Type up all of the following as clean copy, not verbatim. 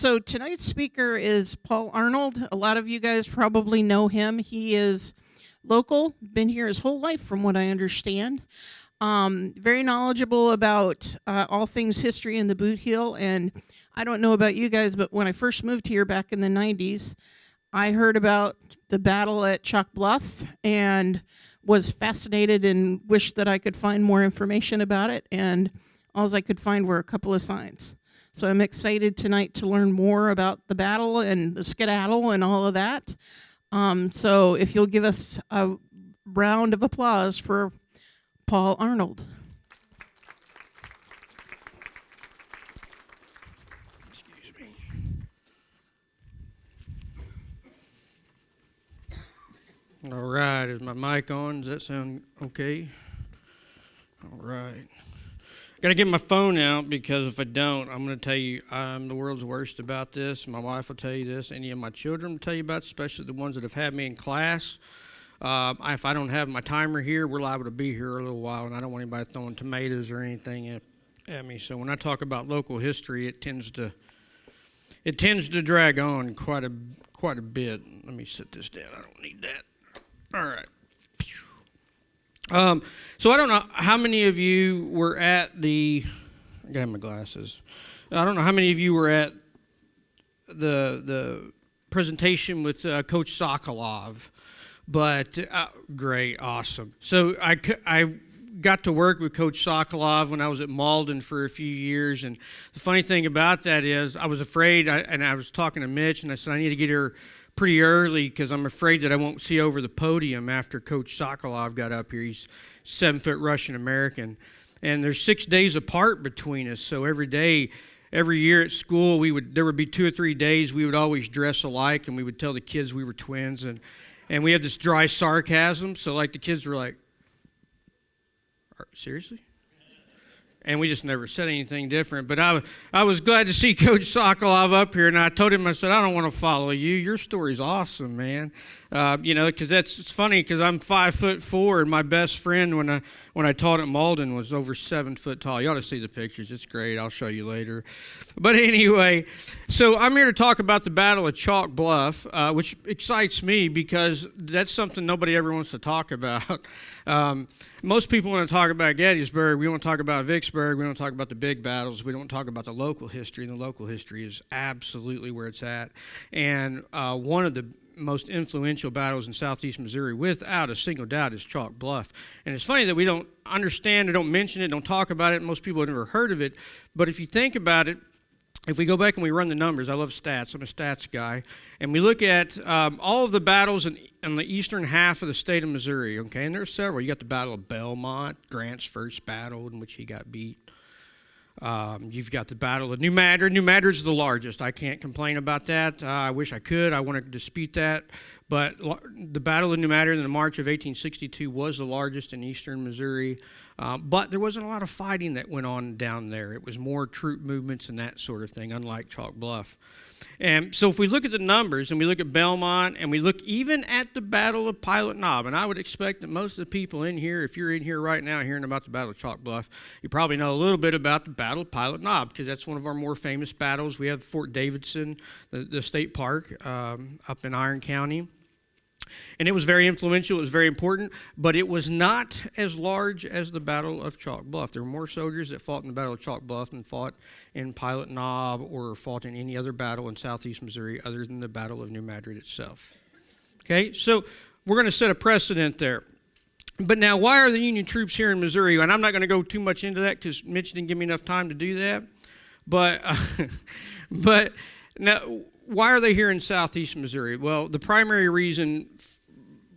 So tonight's speaker is Paul Arnold. A lot of you guys probably know him. He is local, been here his whole life from what I understand. Very knowledgeable about all things history in the Boot Heel. And I don't know about you guys, but when I first moved here back in the 90s, I heard about the battle at Chalk Bluff and was fascinated and wished that I could find more information about it. And all I could find were a couple of signs. So I'm excited tonight to learn more about the battle and the skedaddle and all of that. So if you'll give us a round of applause for Paul Arnold. Excuse me. All right, is my mic on? Does that sound okay? All right. Got to get my phone out because if I don't, I'm going to tell you I'm the world's worst about this. My wife will tell you this. Any of my children will tell you about it, especially the ones that have had me in class. If I don't have my timer here, we're liable to be here a little while, and I don't want anybody throwing tomatoes or anything at me. So when I talk about local history, it tends to drag on quite a bit. Let me sit this down. I don't need that. All right. So I don't know how many of you were at I got my glasses. I don't know how many of you were at the presentation with Coach Sokolov, but great, awesome. So I got to work with Coach Sokolov when I was at Malden for a few years, and the funny thing about that is I was afraid, and I was talking to Mitch, and I said I need to get here pretty early because I'm afraid that I won't see over the podium after Coach Sokolov got up here. He's 7-foot Russian American, and there's 6 days apart between us. So every year at school, there would be 2 or 3 days we would always dress alike, and we would tell the kids we were twins, and we had this dry sarcasm. So like the kids were like, "Seriously?" And we just never said anything different. But I was glad to see Coach Sokolov up here, and I told him, I said, I don't want to follow you. Your story's awesome, man. Because it's funny because I'm 5'4", and my best friend when I taught at Malden was over 7 foot tall. You ought to see the pictures. It's great. I'll show you later. But anyway, so I'm here to talk about the Battle of Chalk Bluff, which excites me because that's something nobody ever wants to talk about. Most people want to talk about Gettysburg. We want to talk about Vicksburg. We don't talk about the big battles. We don't talk about the local history, and the local history is absolutely where it's at. And one of the most influential battles in southeast Missouri, without a single doubt, is Chalk Bluff. And it's funny that we don't understand or don't mention it, don't talk about it. Most people have never heard of it. But if you think about it, if we go back and we run the numbers, I love stats. I'm a stats guy. And we look at all of the battles in the eastern half of the state of Missouri, okay? And there's several. You got the Battle of Belmont, Grant's first battle in which he got beat. You've got the Battle of New Madrid. New Madrid is the largest. I can't complain about that. I wish I could. I want to dispute that. But the Battle of New Madrid in the March of 1862 was the largest in eastern Missouri. But there wasn't a lot of fighting that went on down there. It was more troop movements and that sort of thing, unlike Chalk Bluff. And so if we look at the numbers and we look at Belmont and we look even at the Battle of Pilot Knob, and I would expect that most of the people in here, if you're in here right now hearing about the Battle of Chalk Bluff, you probably know a little bit about the Battle of Pilot Knob because that's one of our more famous battles. We have Fort Davidson, the state park up in Iron County. And it was very influential, it was very important, but it was not as large as the Battle of Chalk Bluff. There were more soldiers that fought in the Battle of Chalk Bluff than fought in Pilot Knob or fought in any other battle in southeast Missouri other than the Battle of New Madrid itself. Okay, so we're going to set a precedent there. But now, why are the Union troops here in Missouri? And I'm not going to go too much into that because Mitch didn't give me enough time to do that. But now, why are they here in southeast Missouri? Well, the primary reason,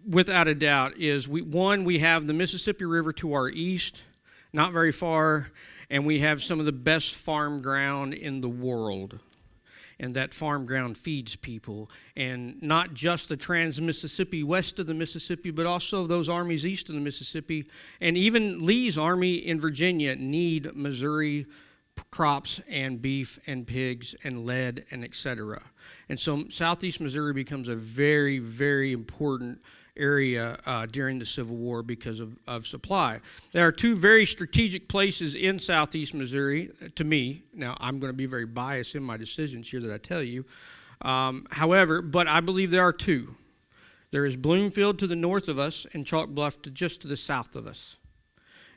without a doubt, is we have the Mississippi River to our east, not very far, and we have some of the best farm ground in the world. And that farm ground feeds people. And not just the Trans-Mississippi west of the Mississippi, but also those armies east of the Mississippi. And even Lee's army in Virginia need Missouri crops and beef and pigs and lead and etc. And so southeast Missouri becomes a very, very important area during the Civil War because of supply. There are two very strategic places in southeast Missouri, to me. Now, I'm going to be very biased in my decisions here that I tell you. However, but I believe there are two. There is Bloomfield to the north of us and Chalk Bluff just to the south of us.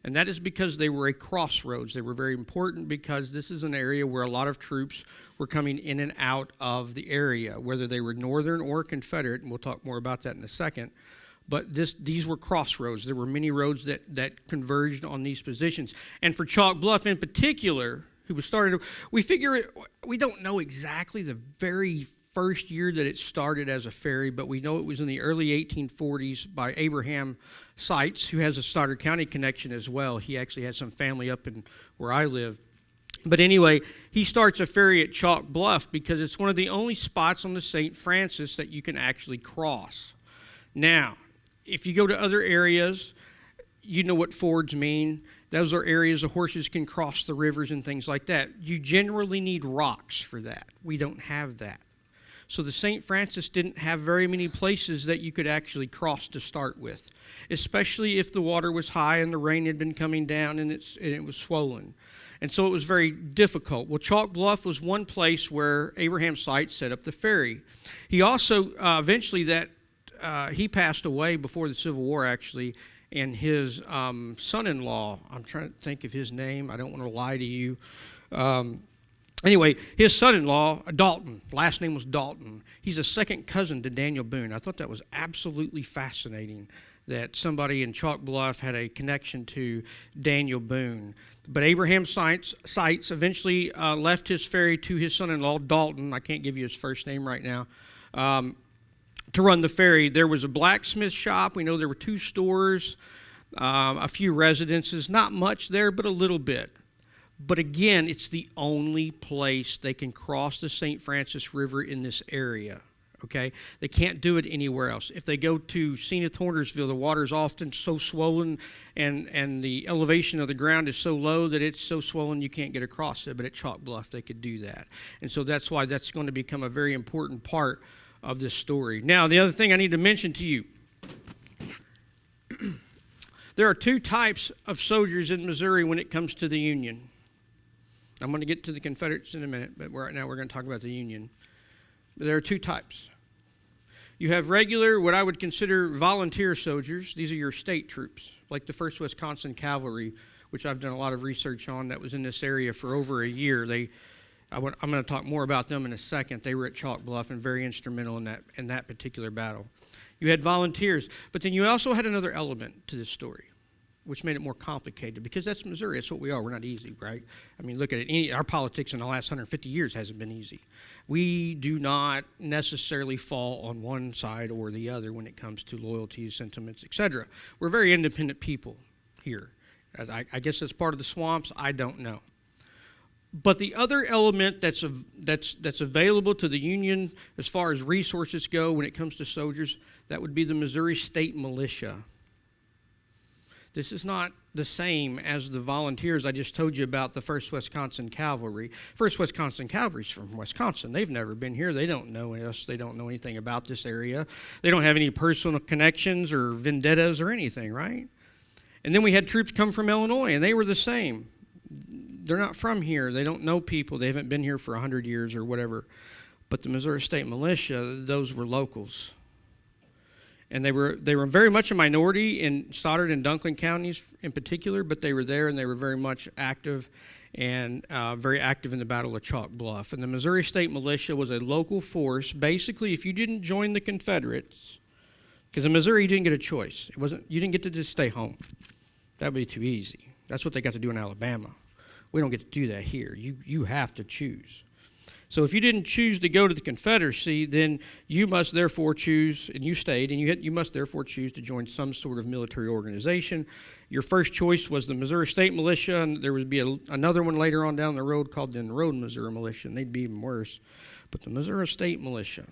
And that is because they were a crossroads. They were very important because this is an area where a lot of troops were coming in and out of the area, whether they were Northern or Confederate, and we'll talk more about that in a second. But these were crossroads. There were many roads that converged on these positions. And for Chalk Bluff in particular, we don't know exactly the very first year that it started as a ferry, but we know it was in the early 1840s by Abraham Seitz, who has a Stoddard County connection as well. He actually has some family up in where I live. But anyway, he starts a ferry at Chalk Bluff because it's one of the only spots on the St. Francis that you can actually cross. Now, if you go to other areas, you know what fords mean. Those are areas the horses can cross the rivers and things like that. You generally need rocks for that. We don't have that. So the St. Francis didn't have very many places that you could actually cross to start with, especially if the water was high and the rain had been coming down and it was swollen. And so it was very difficult. Well, Chalk Bluff was one place where Abraham Seitz set up the ferry. He also, eventually he passed away before the Civil War, actually, and his son-in-law, I'm trying to think of his name. I don't want to lie to you. Anyway, his son-in-law, Dalton, last name was Dalton. He's a second cousin to Daniel Boone. I thought that was absolutely fascinating that somebody in Chalk Bluff had a connection to Daniel Boone. But Abraham Seitz eventually left his ferry to his son-in-law, Dalton. I can't give you his first name right now. To run the ferry. There was a blacksmith shop. We know there were 2 stores, a few residences. Not much there, but a little bit. But again, it's the only place they can cross the St. Francis River in this area, okay? They can't do it anywhere else. If they go to Zenith Hornersville, the water is often so swollen and the elevation of the ground is so low that it's so swollen you can't get across it. But at Chalk Bluff, they could do that. And so that's why that's going to become a very important part of this story. Now, the other thing I need to mention to you, there are 2 types of soldiers in Missouri when it comes to the Union. I'm going to get to the Confederates in a minute, but right now we're going to talk about the Union. There are 2 types. You have regular, what I would consider volunteer soldiers. These are your state troops, like the 1st Wisconsin Cavalry, which I've done a lot of research on, that was in this area for over a year. I'm going to talk more about them in a second. They were at Chalk Bluff and very instrumental in that particular battle. You had volunteers, but then you also had another element to this story, which made it more complicated, because that's Missouri. That's what we are. We're not easy, right? I mean, look at it. Our politics in the last 150 years hasn't been easy. We do not necessarily fall on one side or the other when it comes to loyalties, sentiments, etc. We're very independent people here. As I guess that's part of the swamps. I don't know. But the other element that's available to the Union as far as resources go when it comes to soldiers, that would be the Missouri State Militia. This is not the same as the volunteers I just told you about, the 1st Wisconsin Cavalry. 1st Wisconsin Cavalry's from Wisconsin. They've never been here. They don't know us. They don't know anything about this area. They don't have any personal connections or vendettas or anything, right? And then we had troops come from Illinois, and they were the same. They're not from here. They don't know people. They haven't been here for 100 years or whatever. But the Missouri State Militia, those were locals. And they were very much a minority in Stoddard and Dunklin counties in particular, but they were there and they were very much active and very active in the Battle of Chalk Bluff. And the Missouri State Militia was a local force. Basically, if you didn't join the Confederates, because in Missouri you didn't get a choice. You didn't get to just stay home. That would be too easy. That's what they got to do in Alabama. We don't get to do that here. You have to choose. So if you didn't choose to go to the Confederacy, then you must therefore choose, and you stayed, and you must therefore choose to join some sort of military organization. Your first choice was the Missouri State Militia, and there would be another one later on down the road called the Enrolled Missouri Militia, and they'd be even worse. But the Missouri State Militia.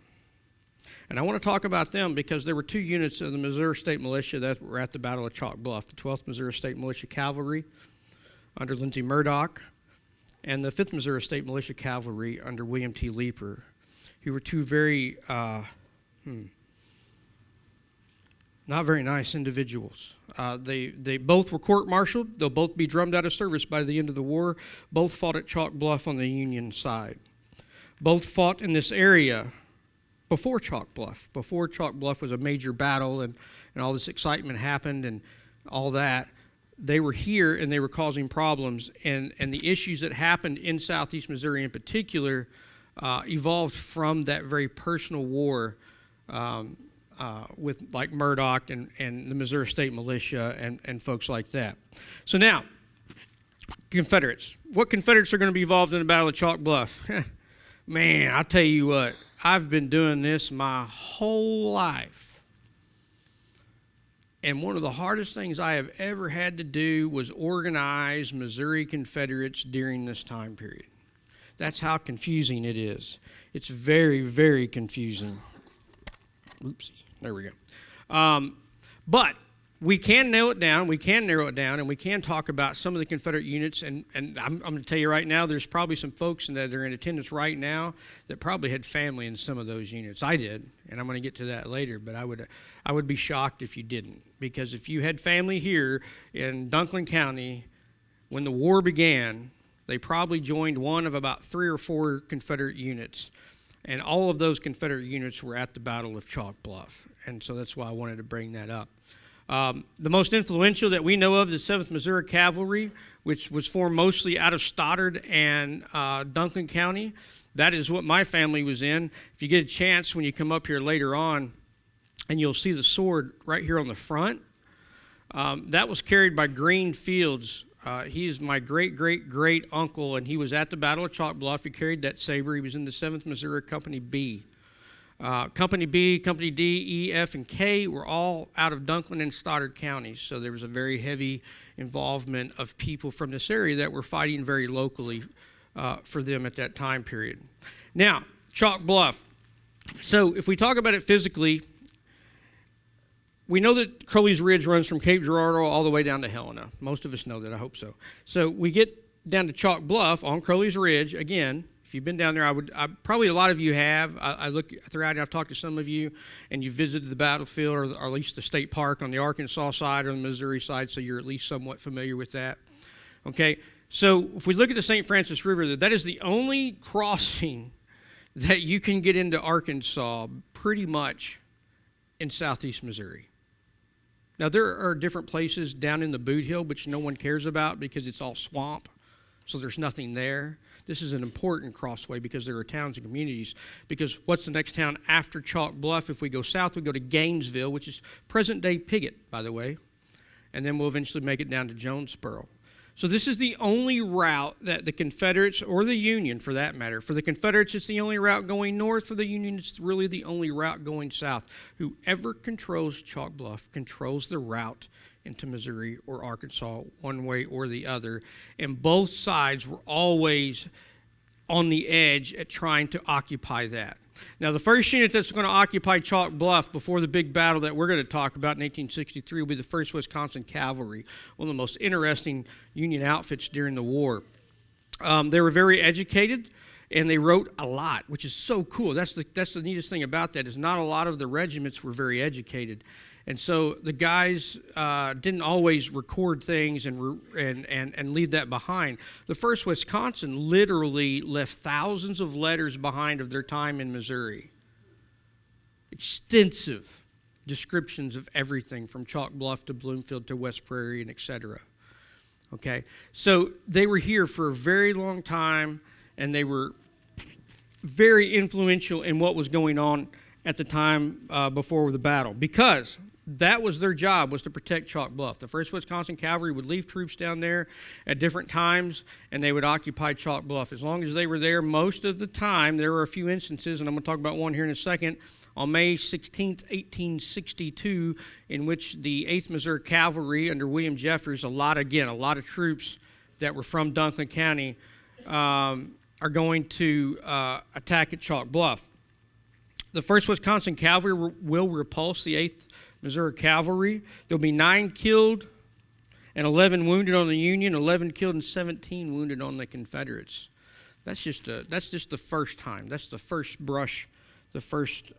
And I want to talk about them because there were 2 units of the Missouri State Militia that were at the Battle of Chalk Bluff, the 12th Missouri State Militia Cavalry under Lindsey Murdoch, and the 5th Missouri State Militia Cavalry under William T. Leeper, who were 2 very, Not very nice individuals. They both were court-martialed. They'll both be drummed out of service by the end of the war. Both fought at Chalk Bluff on the Union side. Both fought in this area before Chalk Bluff. Before Chalk Bluff was a major battle and all this excitement happened and all that. They were here and they were causing problems. And the issues that happened in southeast Missouri in particular evolved from that very personal war with like Murdoch and the Missouri State Militia and folks like that. So now, Confederates. What Confederates are going to be involved in the Battle of Chalk Bluff? Man, I'll tell you what, I've been doing this my whole life. And one of the hardest things I have ever had to do was organize Missouri Confederates during this time period. That's how confusing it is. It's very, very confusing. Oopsie. There we go. But we can narrow it down. We can narrow it down, and we can talk about some of the Confederate units. And I'm going to tell you right now, there's probably some folks that are in attendance right now that probably had family in some of those units. I did, and I'm going to get to that later. But I would be shocked if you didn't, because if you had family here in Dunklin County when the war began, they probably joined one of about 3 or 4 Confederate units. And all of those Confederate units were at the Battle of Chalk Bluff. And so that's why I wanted to bring that up. The most influential that we know of is the 7th Missouri Cavalry, which was formed mostly out of Stoddard and Dunklin County. That is what my family was in. If you get a chance when you come up here later on, and you'll see the sword right here on the front, that was carried by Green Fields. He's my great uncle, and he was at the Battle of Chalk Bluff. He carried that saber. He was in the 7th Missouri Company B. Company B, Company D, E, F, and K were all out of Dunklin and Stoddard counties. So there was a very heavy involvement of people from this area that were fighting very locally for them at that time period. Now, Chalk Bluff. So if we talk about it physically, we know that Crowley's Ridge runs from Cape Girardeau all the way down to Helena. Most of us know that. I hope so. So we get down to Chalk Bluff on Crowley's Ridge. Again, if you've been down there, probably a lot of you have. I look throughout and I've talked to some of you, and you visited the battlefield or at least the state park on the Arkansas side or the Missouri side, so you're at least somewhat familiar with that. Okay, so if we look at the St. Francis River, that is the only crossing that you can get into Arkansas pretty much in southeast Missouri. Now, there are different places down in the Boot Hill, which no one cares about because it's all swamp, so there's nothing there. This is an important crossway because there are towns and communities. Because what's the next town after Chalk Bluff? If we go south, we go to Gainesville, which is present-day Piggott, by the way, and then we'll eventually make it down to Jonesboro. So this is the only route that the Confederates, or the Union for that matter, for the Confederates it's the only route going north, for the Union it's really the only route going south. Whoever controls Chalk Bluff controls the route into Missouri or Arkansas one way or the other, and both sides were always on the edge at trying to occupy that. Now, the first unit that's going to occupy Chalk Bluff before the big battle that we're going to talk about in 1863 will be the 1st Wisconsin Cavalry, one of the most interesting Union outfits during the war. They were very educated, and they wrote a lot, which is so cool. That's the neatest thing about that, is not a lot of the regiments were very educated. And so the guys didn't always record things and leave that behind. The 1st Wisconsin literally left thousands of letters behind of their time in Missouri. Extensive descriptions of everything from Chalk Bluff to Bloomfield to West Prairie and et cetera. Okay, so they were here for a very long time, and they were very influential in what was going on at the time before the battle, because that was their job, was to protect Chalk Bluff. The 1st Wisconsin Cavalry would leave troops down there at different times, and they would occupy Chalk Bluff. As long as they were there most of the time, there were a few instances, and I'm going to talk about one here in a second, on May 16th, 1862, in which the 8th Missouri Cavalry under William Jeffers, a lot of troops that were from Dunklin County, are going to attack at Chalk Bluff. The 1st Wisconsin Cavalry will repulse the 8th Missouri Cavalry. There'll be 9 killed and 11 wounded on the Union, 11 killed and 17 wounded on the Confederates. That's just the first time. That's the first brush, the first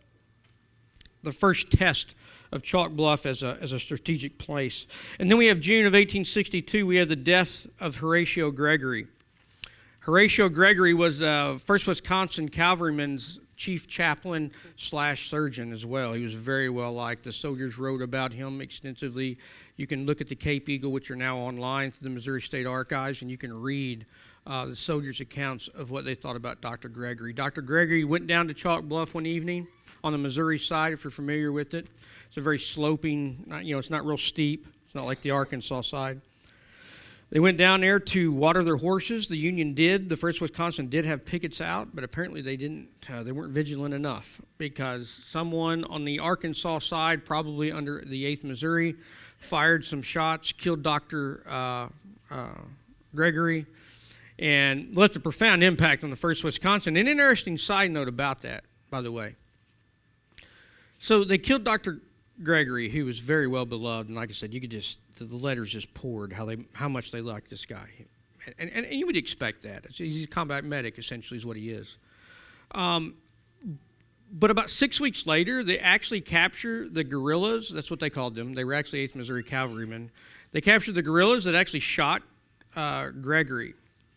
the first test of Chalk Bluff as a strategic place. And then we have June of 1862, we have the death of Horatio Gregory. Horatio Gregory was the 1st Wisconsin Cavalryman's chief chaplain / surgeon as well. He was very well liked. The soldiers wrote about him extensively. You can look at the Cape Eagle, which are now online through the Missouri State Archives, and you can read the soldiers' accounts of what they thought about Dr. Gregory. Dr. Gregory went down to Chalk Bluff one evening on the Missouri side, if you're familiar with it. It's a very sloping, it's not real steep. It's not like the Arkansas side. They went down there to water their horses. The Union did. The 1st Wisconsin did have pickets out, but apparently they didn't. They weren't vigilant enough because someone on the Arkansas side, probably under the 8th Missouri, fired some shots, killed Dr. Gregory, and left a profound impact on the 1st Wisconsin. An interesting side note about that, by the way. So they killed Dr. Gregory, who was very well beloved, and like I said, you could just, the letters just poured how much they liked this guy. And you would expect that. He's a combat medic, essentially, is what he is. But about 6 weeks later, they actually captured the guerrillas. That's what they called them. They were actually 8th Missouri Cavalrymen. They captured the guerrillas that actually shot Gregory.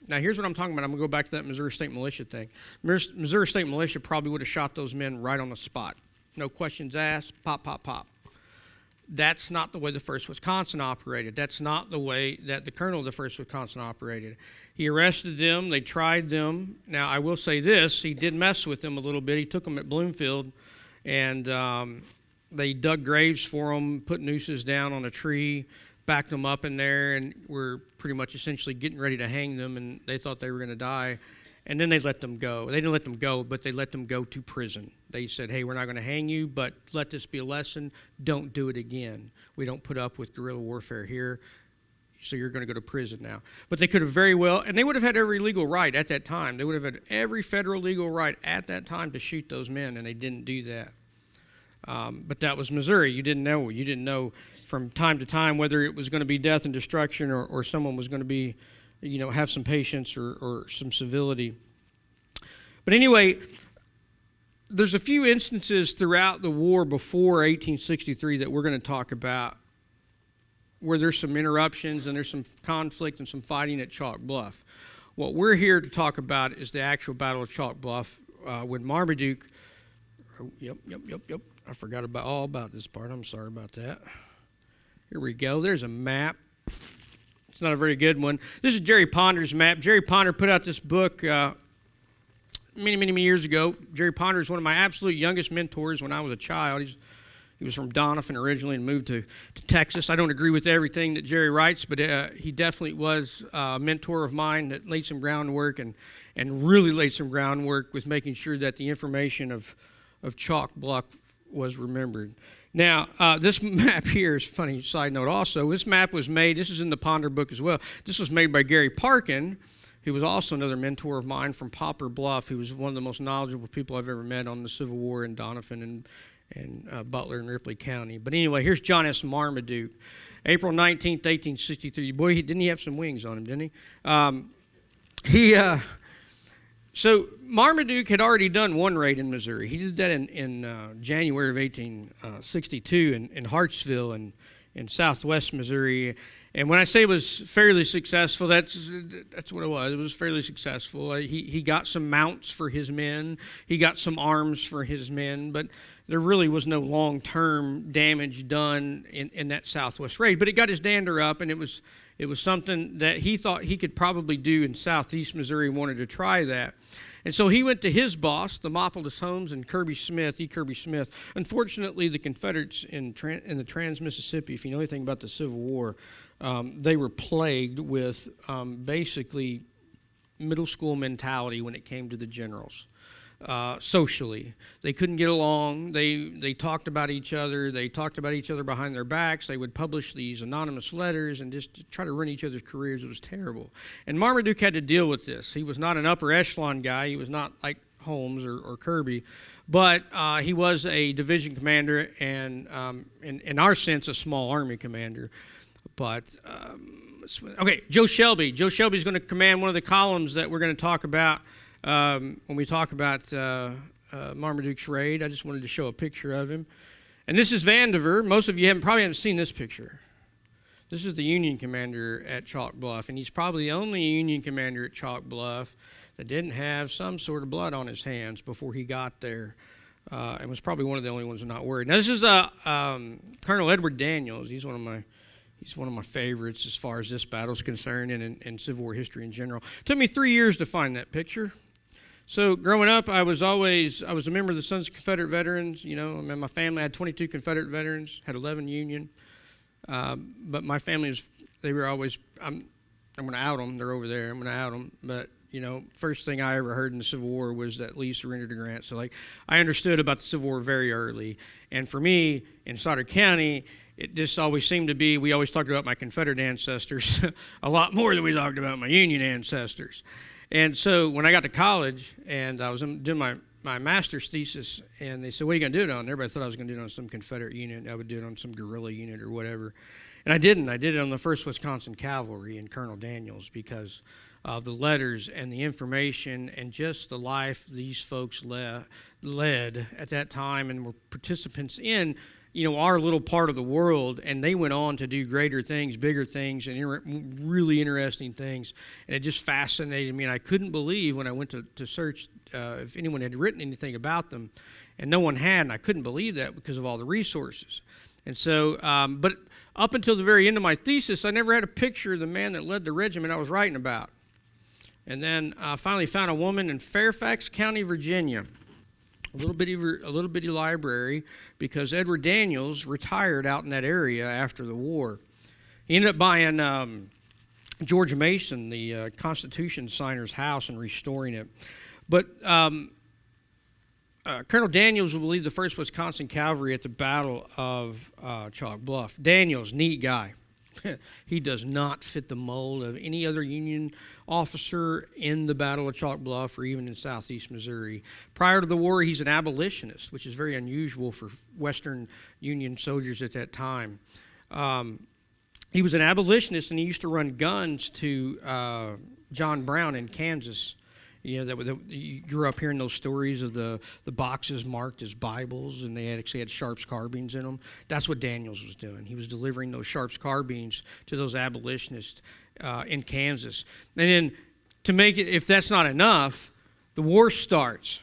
Now, here's what I'm talking about. I'm going to go back to that Missouri State Militia thing. Missouri State Militia probably would have shot those men right on the spot. No questions asked, pop, pop, pop. That's not the way the 1st Wisconsin operated. That's not the way that the colonel of the 1st Wisconsin operated. He arrested them. They tried them. Now, I will say this. He did mess with them a little bit. He took them at Bloomfield, and they dug graves for them, put nooses down on a tree, backed them up in there, and were pretty much essentially getting ready to hang them, and they thought they were going to die. And then they let them go. They didn't let them go, but they let them go to prison. They said, hey, we're not going to hang you, but let this be a lesson. Don't do it again. We don't put up with guerrilla warfare here, so you're going to go to prison now. But they could have very well, and they would have had every legal right at that time. They would have had every federal legal right at that time to shoot those men, and they didn't do that. But that was Missouri. You didn't know. You didn't know from time to time whether it was going to be death and destruction or someone was going to be, have some patience or some civility. But anyway, there's a few instances throughout the war before 1863 that we're going to talk about where there's some interruptions and there's some conflict and some fighting at Chalk Bluff. What we're here to talk about is the actual Battle of Chalk Bluff when Marmaduke, yep. I forgot all about this part. I'm sorry about that. Here we go. There's a map. It's not a very good one. This is Jerry Ponder's map. Jerry Ponder put out this book many years ago. Jerry Ponder is one of my absolute youngest mentors when I was a child. He was from Doniphan originally and moved to Texas. I don't agree with everything that Jerry writes, but he definitely was a mentor of mine that laid some groundwork and really laid some groundwork with making sure that the information of Chalk Bluff was remembered. Now, this map here is a funny side note also. This map was made, this is in the Ponder book as well. This was made by Gary Parkin, who was also another mentor of mine from Poplar Bluff, who was one of the most knowledgeable people I've ever met on the Civil War in Doniphan and Butler and Ripley County. But anyway, here's John S. Marmaduke. April 19th, 1863. Boy, didn't he have some wings on him, didn't he? So Marmaduke had already done one raid in Missouri. He did that in January of 1862 in Hartsville in southwest Missouri. And when I say it was fairly successful, that's what it was. It was fairly successful. He got some mounts for his men. He got some arms for his men. But there really was no long-term damage done in that southwest raid. But it got his dander up, and it was something that he thought he could probably do in southeast Missouri, wanted to try that. And so he went to his boss, the Mopolis Holmes and Kirby Smith. Unfortunately, the Confederates in the Trans-Mississippi, if you know anything about the Civil War, they were plagued with basically middle school mentality when it came to the generals. Socially, they couldn't get along. They talked about each other. They talked about each other behind their backs. They would publish these anonymous letters and just try to ruin each other's careers. It was terrible. And Marmaduke had to deal with this. He was not an upper echelon guy. He was not like Holmes or Kirby, but he was a division commander and, in our sense, a small army commander. But okay, Joe Shelby. Joe Shelby is going to command one of the columns that we're going to talk about. When we talk about Marmaduke's raid. I just wanted to show a picture of him. And this is Vandiver. Most of you probably haven't seen this picture. This is the Union commander at Chalk Bluff, and he's probably the only Union commander at Chalk Bluff that didn't have some sort of blood on his hands before he got there, and was probably one of the only ones not worried. Now, this is Colonel Edward Daniels. He's one of my favorites as far as this battle's concerned, and in Civil War history in general. It took me 3 years to find that picture. So growing up, I was a member of the Sons of Confederate Veterans. You know, I mean, my family had 22 Confederate veterans, had 11 Union. But my family they were always, I'm going to out them. They're over there. I'm going to out them. But, you know, first thing I ever heard in the Civil War was that Lee surrendered to Grant. So, like, I understood about the Civil War very early. And for me, in Stoddard County, it just always seemed to be, we always talked about my Confederate ancestors a lot more than we talked about my Union ancestors. And so when I got to college and I was doing my master's thesis, and they said, what are you going to do it on? Everybody thought I was going to do it on some Confederate unit. I would do it on some guerrilla unit or whatever. And I didn't. I did it on the 1st Wisconsin Cavalry and Colonel Daniels because of the letters and the information and just the life these folks led at that time and were participants in, you know, our little part of the world, and they went on to do greater things, bigger things, and really interesting things. And it just fascinated me, and I couldn't believe when I went to search if anyone had written anything about them, and no one had, and I couldn't believe that because of all the resources. And so, but up until the very end of my thesis, I never had a picture of the man that led the regiment I was writing about. And then I finally found a woman in Fairfax County, Virginia. A little bitty library, because Edward Daniels retired out in that area after the war. He ended up buying George Mason, the Constitution signer's house, and restoring it. But Colonel Daniels will lead the 1st Wisconsin Cavalry at the Battle of Chalk Bluff. Daniels, neat guy. He does not fit the mold of any other Union officer in the Battle of Chalk Bluff or even in southeast Missouri. Prior to the war, he's an abolitionist, which is very unusual for Western Union soldiers at that time. He was an abolitionist, and he used to run guns to John Brown in Kansas. You know, you grew up hearing those stories of the boxes marked as Bibles, and they actually had Sharps carbines in them. That's what Daniels was doing. He was delivering those Sharps carbines to those abolitionists in Kansas. And then to make it, if that's not enough, the war starts.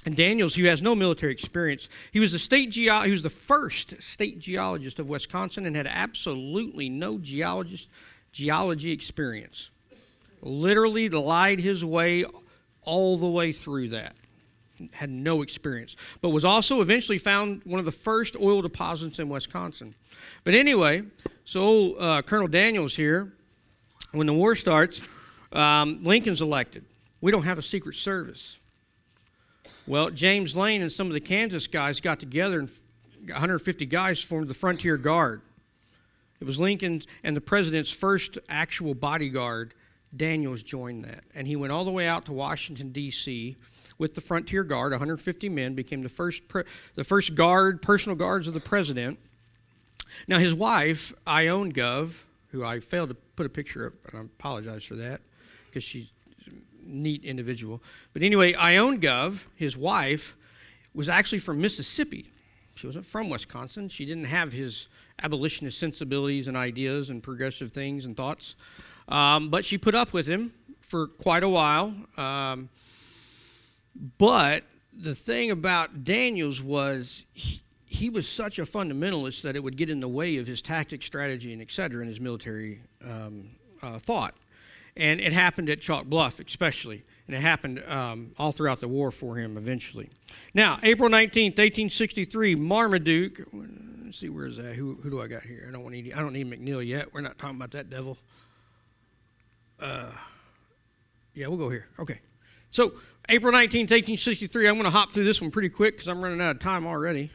And Daniels, who has no military experience, he was the first state geologist of Wisconsin and had absolutely no geology experience. Literally lied his way all the way through that. Had no experience. But was also eventually found one of the first oil deposits in Wisconsin. But anyway, so Colonel Daniels here, when the war starts, Lincoln's elected. We don't have a Secret Service. Well, James Lane and some of the Kansas guys got together, and 150 guys formed the Frontier Guard. It was Lincoln's and the president's first actual bodyguard. Daniels joined that, and he went all the way out to Washington, D.C. with the Frontier Guard. 150 men, became the first personal guards of the president. Now, his wife, Ione Gov, who I failed to put a picture up, and I apologize for that because she's a neat individual. But anyway, Ione Gov, his wife, was actually from Mississippi. She wasn't from Wisconsin. She didn't have his abolitionist sensibilities and ideas and progressive things and thoughts. But she put up with him for quite a while. But the thing about Daniels was he was such a fundamentalist that it would get in the way of his tactic, strategy, and et cetera in his military thought. And it happened at Chalk Bluff especially. And it happened all throughout the war for him eventually. Now, April 19th, 1863, Marmaduke. Let's see, where is that? Who do I got here? I don't need McNeil yet. We're not talking about that devil. Yeah, we'll go here. Okay. So, April 19th, 1863, I'm going to hop through this one pretty quick because I'm running out of time already.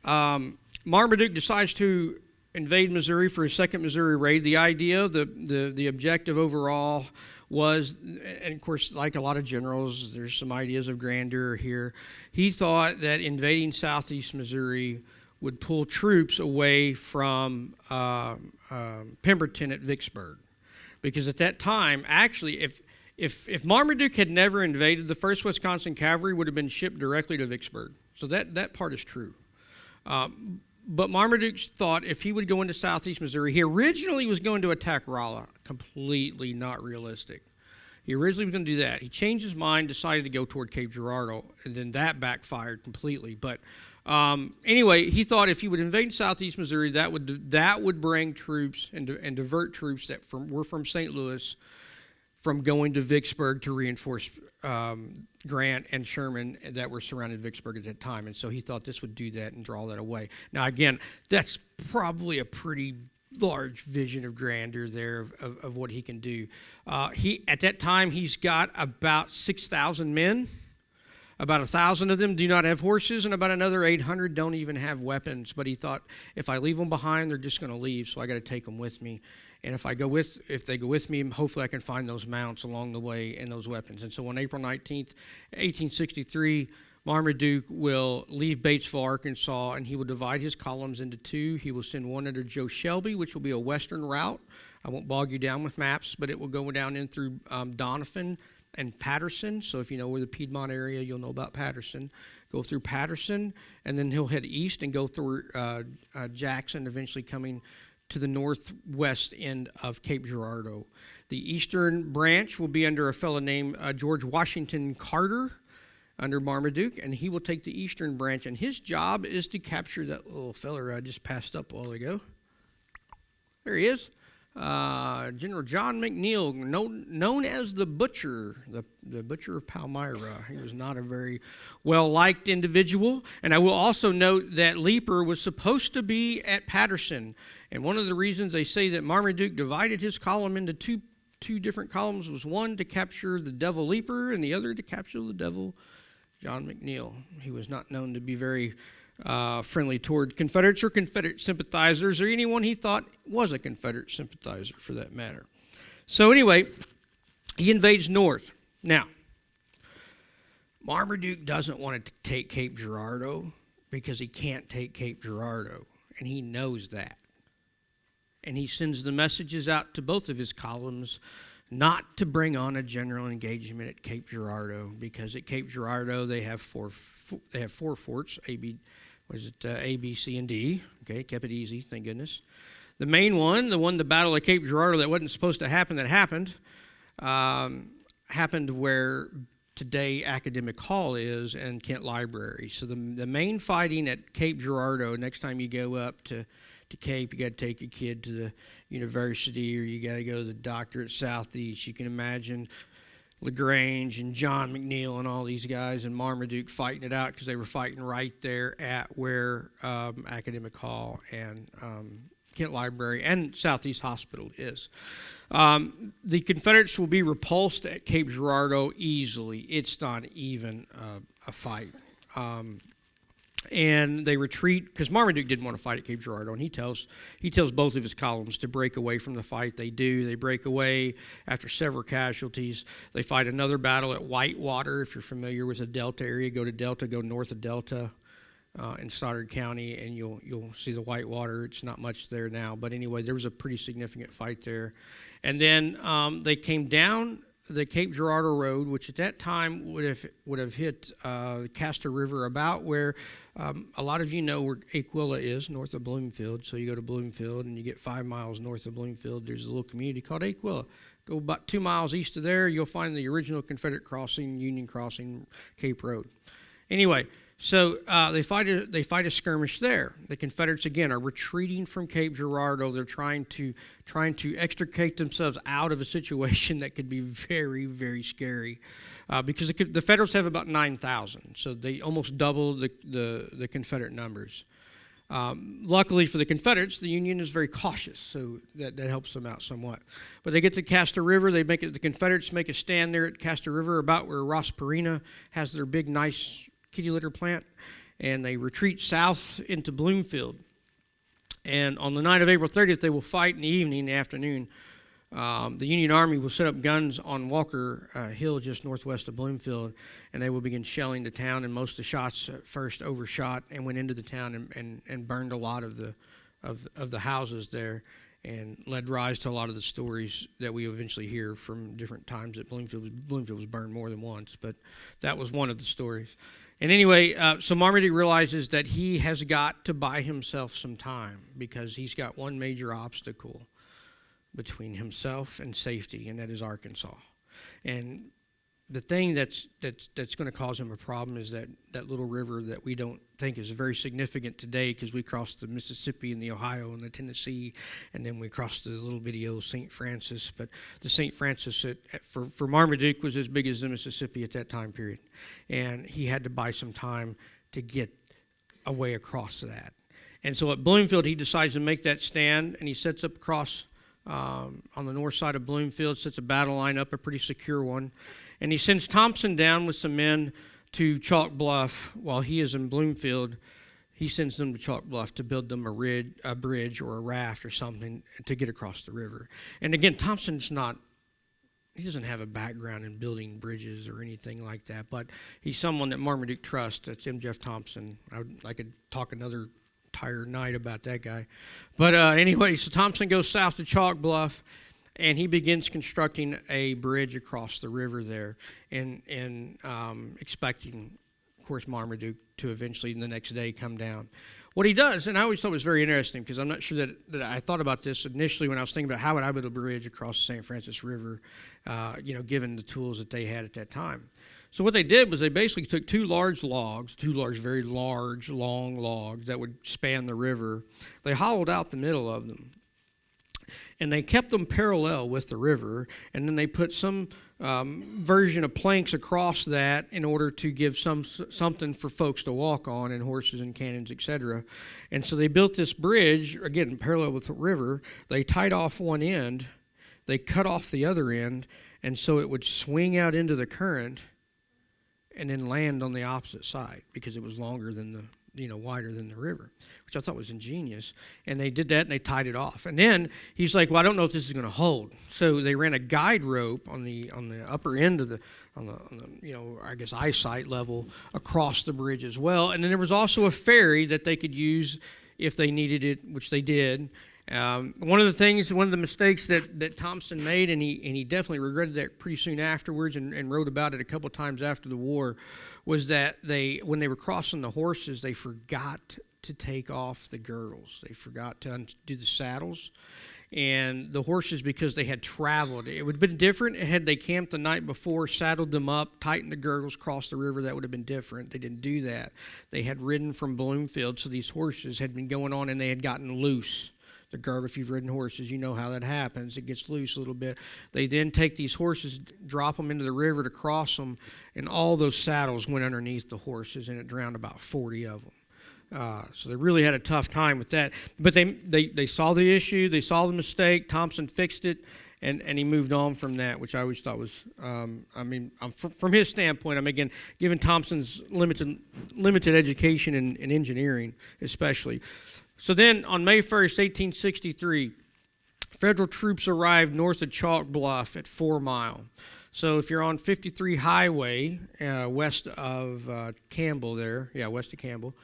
Marmaduke decides to invade Missouri for his second Missouri raid. The idea, the objective overall was, and of course, like a lot of generals, there's some ideas of grandeur here. He thought that invading southeast Missouri would pull troops away from Pemberton at Vicksburg. Because at that time, actually, if Marmaduke had never invaded, the 1st Wisconsin Cavalry would have been shipped directly to Vicksburg. So that part is true. But Marmaduke thought if he would go into southeast Missouri, he originally was going to attack Rolla. Completely not realistic. He originally was going to do that. He changed his mind, decided to go toward Cape Girardeau, and then that backfired completely. But anyway, he thought if he would invade southeast Missouri, that would bring troops and divert troops that were from St. Louis from going to Vicksburg to reinforce Grant and Sherman that were surrounding Vicksburg at that time. And so he thought this would do that and draw that away. Now, again, that's probably a pretty large vision of grandeur there of what he can do. At that time, he's got about 6,000 men. About 1,000 of them do not have horses, and about another 800 don't even have weapons. But he thought, if I leave them behind, they're just going to leave, so I got to take them with me. And if they go with me, hopefully I can find those mounts along the way and those weapons. And so on April 19th, 1863, Marmaduke will leave Batesville, Arkansas, and he will divide his columns into two. He will send one under Joe Shelby, which will be a western route. I won't bog you down with maps, but it will go down in through Doniphan and Patterson. So if you know where the Piedmont area, you'll know about Patterson. Go through Patterson, and then he'll head east and go through Jackson, eventually coming to the northwest end of Cape Girardeau. The eastern branch will be under a fellow named George Washington Carter under Marmaduke, and he will take the eastern branch, and his job is to capture that little feller I just passed up a while ago. There he is. General John McNeil, known as the Butcher, the Butcher of Palmyra. He was not a very well-liked individual. And I will also note that Leeper was supposed to be at Patterson. And one of the reasons they say that Marmaduke divided his column into two different columns was one to capture the Devil Leeper and the other to capture the Devil John McNeil. He was not known to be very friendly toward Confederates or Confederate sympathizers or anyone he thought was a Confederate sympathizer for that matter. So anyway, he invades north. Now, Marmaduke doesn't want to take Cape Girardeau because he can't take Cape Girardeau, and he knows that. And he sends the messages out to both of his columns not to bring on a general engagement at Cape Girardeau, because at Cape Girardeau they have four forts, A, B, C, and D. Okay, kept it easy, thank goodness. The main one, the Battle of Cape Girardeau that wasn't supposed to happen, that happened where today Academic Hall is and Kent Library. So the main fighting at Cape Girardeau, next time you go up to Cape, you got to take your kid to the university, or you got to go to the doctor at Southeast. You can imagine LaGrange and John McNeil and all these guys and Marmaduke fighting it out because they were fighting right there at where Academic Hall and Kent Library and Southeast Hospital is. The Confederates will be repulsed at Cape Girardeau easily. It's not even a fight. And they retreat because Marmaduke didn't want to fight at Cape Girardeau, and he tells both of his columns to break away from the fight. They do. They break away after several casualties. They fight another battle at Whitewater. If you're familiar with the Delta area, go north of Delta in Stoddard County, and you'll see the Whitewater. It's not much there now, but anyway, there was a pretty significant fight there. And then they came down the Cape Girardeau Road, which at that time would have hit Castor River, about where a lot of you know where Aquila is, north of Bloomfield. So you go to Bloomfield and you get 5 miles north of Bloomfield. There's a little community called Aquila. Go about 2 miles east of there, you'll find the original Confederate crossing, Union Crossing, Cape Road. Anyway, so they fight a skirmish there. The Confederates again are retreating from Cape Girardeau. They're trying to extricate themselves out of a situation that could be very, very scary, because the Federals have about 9,000, so they almost double the Confederate numbers. Luckily for the Confederates, the Union is very cautious, so that helps them out somewhat. But they get to Castor River. The Confederates make a stand there at Castor River, about where Ross Perina has their big, nice kitty litter plant, and they retreat south into Bloomfield. And on the night of April 30th, they will fight in the evening, in the afternoon. The Union Army will set up guns on Walker Hill, just northwest of Bloomfield, and they will begin shelling the town. And most of the shots at first overshot and went into the town and burned a lot of the houses there. and led rise to a lot of the stories that we eventually hear from different times that Bloomfield was burned more than once, but that was one of the stories. And anyway, so Marmaduke realizes that he has got to buy himself some time because he's got one major obstacle between himself and safety, and that is Arkansas. And the thing that's going to cause him a problem is that little river that we don't think is very significant today, because we crossed the Mississippi and the Ohio and the Tennessee, and then we crossed the little bitty old St. Francis. But the St. Francis for Marmaduke was as big as the Mississippi at that time period, and he had to buy some time to get a way across that. And so at Bloomfield, he decides to make that stand, and he sets up across on the north side of Bloomfield, sets a battle line up, a pretty secure one. And he sends Thompson down with some men to Chalk Bluff while he is in Bloomfield. He sends them to Chalk Bluff to build them a bridge or a raft or something to get across the river. And again, he doesn't have a background in building bridges or anything like that, but he's someone that Marmaduke trusts. That's M. Jeff Thompson. I could talk another entire night about that guy. But anyway, so Thompson goes south to Chalk Bluff, and he begins constructing a bridge across the river there, and expecting, of course, Marmaduke to eventually the next day come down. What he does, and I always thought it was very interesting, because I'm not sure that I thought about this initially when I was thinking about how would I build a bridge across the St. Francis River, given the tools that they had at that time. So what they did was they basically took two very large, long logs that would span the river. They hollowed out the middle of them, and they kept them parallel with the river, and then they put some version of planks across that in order to give something for folks to walk on, and horses and cannons, etc. And so they built this bridge, again, parallel with the river. They tied off one end, they cut off the other end, and so it would swing out into the current and then land on the opposite side, because it was longer than wider than the river, which I thought was ingenious. And they did that, and they tied it off. And then he's like, well, I don't know if this is going to hold. So they ran a guide rope on the upper end of on the eyesight level across the bridge as well. And then there was also a ferry that they could use if they needed it, which they did. One of the mistakes that Thompson made, and he definitely regretted that pretty soon afterwards, and wrote about it a couple times after the war, was that when they were crossing the horses, they forgot to take off the girdles. They forgot to undo the saddles. And the horses, because they had traveled, it would have been different had they camped the night before, saddled them up, tightened the girdles, crossed the river. That would have been different. They didn't do that. They had ridden from Bloomfield, so these horses had been going on, and they had gotten loose. The girdle, if you've ridden horses, you know how that happens. It gets loose a little bit. They then take these horses, drop them into the river to cross them, and all those saddles went underneath the horses, and it drowned about 40 of them. So they really had a tough time with that. But they saw the issue, they saw the mistake. Thompson fixed it, and he moved on from that, which I always thought was, from his standpoint, again, given Thompson's limited education in engineering, especially. So then, on May 1st, 1863, federal troops arrived north of Chalk Bluff at 4 Mile. So if you're on 53 Highway, west of Campbell there, west of Campbell,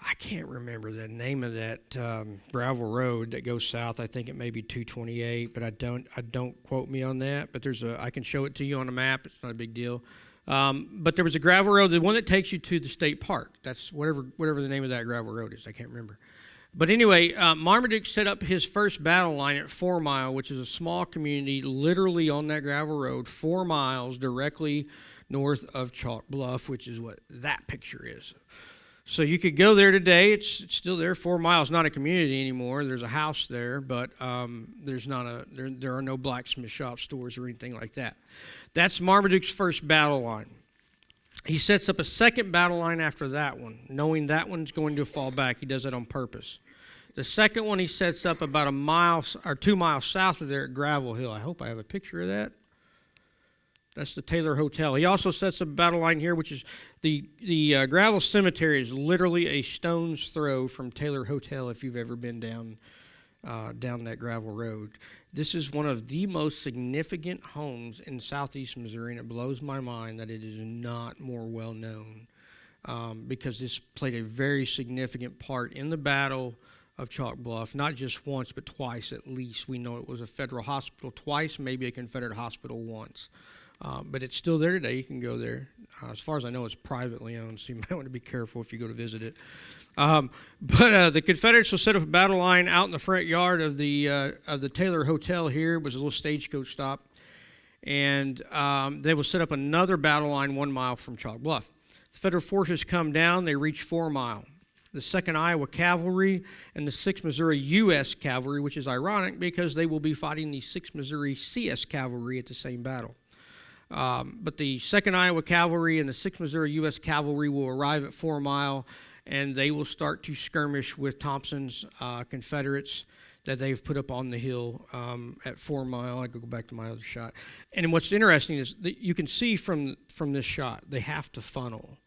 I can't remember the name of that gravel road that goes south. I think it may be 228, but I don't quote me on that. But I can show it to you on a map. It's not a big deal. But there was a gravel road, the one that takes you to the state park. That's whatever the name of that gravel road is. I can't remember. But anyway, Marmaduke set up his first battle line at 4 Mile, which is a small community literally on that gravel road, 4 miles directly north of Chalk Bluff, which is what that picture is. So you could go there today. It's still there. 4 miles, not a community anymore. There's a house there, but there are no blacksmith shop stores or anything like that. That's Marmaduke's first battle line. He sets up a second battle line after that one, knowing that one's going to fall back. He does that on purpose. The second one he sets up about 2 miles south of there at Gravel Hill. I hope I have a picture of that. That's the Taylor Hotel. He also sets up a battle line here, which is the Gravel Cemetery is literally a stone's throw from Taylor Hotel if you've ever been down that gravel road. This is one of the most significant homes in southeast Missouri, and it blows my mind that it is not more well known, because this played a very significant part in the battle of Chalk Bluff, not just once, but twice at least. We know it was a federal hospital twice, maybe a Confederate hospital once. But it's still there today. You can go there. As far as I know, it's privately owned, so you might want to be careful if you go to visit it. But the Confederates will set up a battle line out in the front yard of the Taylor Hotel here. It was a little stagecoach stop. And they will set up another battle line 1 mile from Chalk Bluff. The Federal forces come down. They reach 4 Mile. The 2nd Iowa Cavalry and the 6th Missouri U.S. Cavalry, which is ironic because they will be fighting the 6th Missouri CS Cavalry at the same battle. But the 2nd Iowa Cavalry and the 6th Missouri U.S. Cavalry will arrive at 4 Mile, and they will start to skirmish with Thompson's Confederates that they've put up on the hill at 4 Mile. I go back to my other shot. And what's interesting is that you can see from this shot, they have to funnel.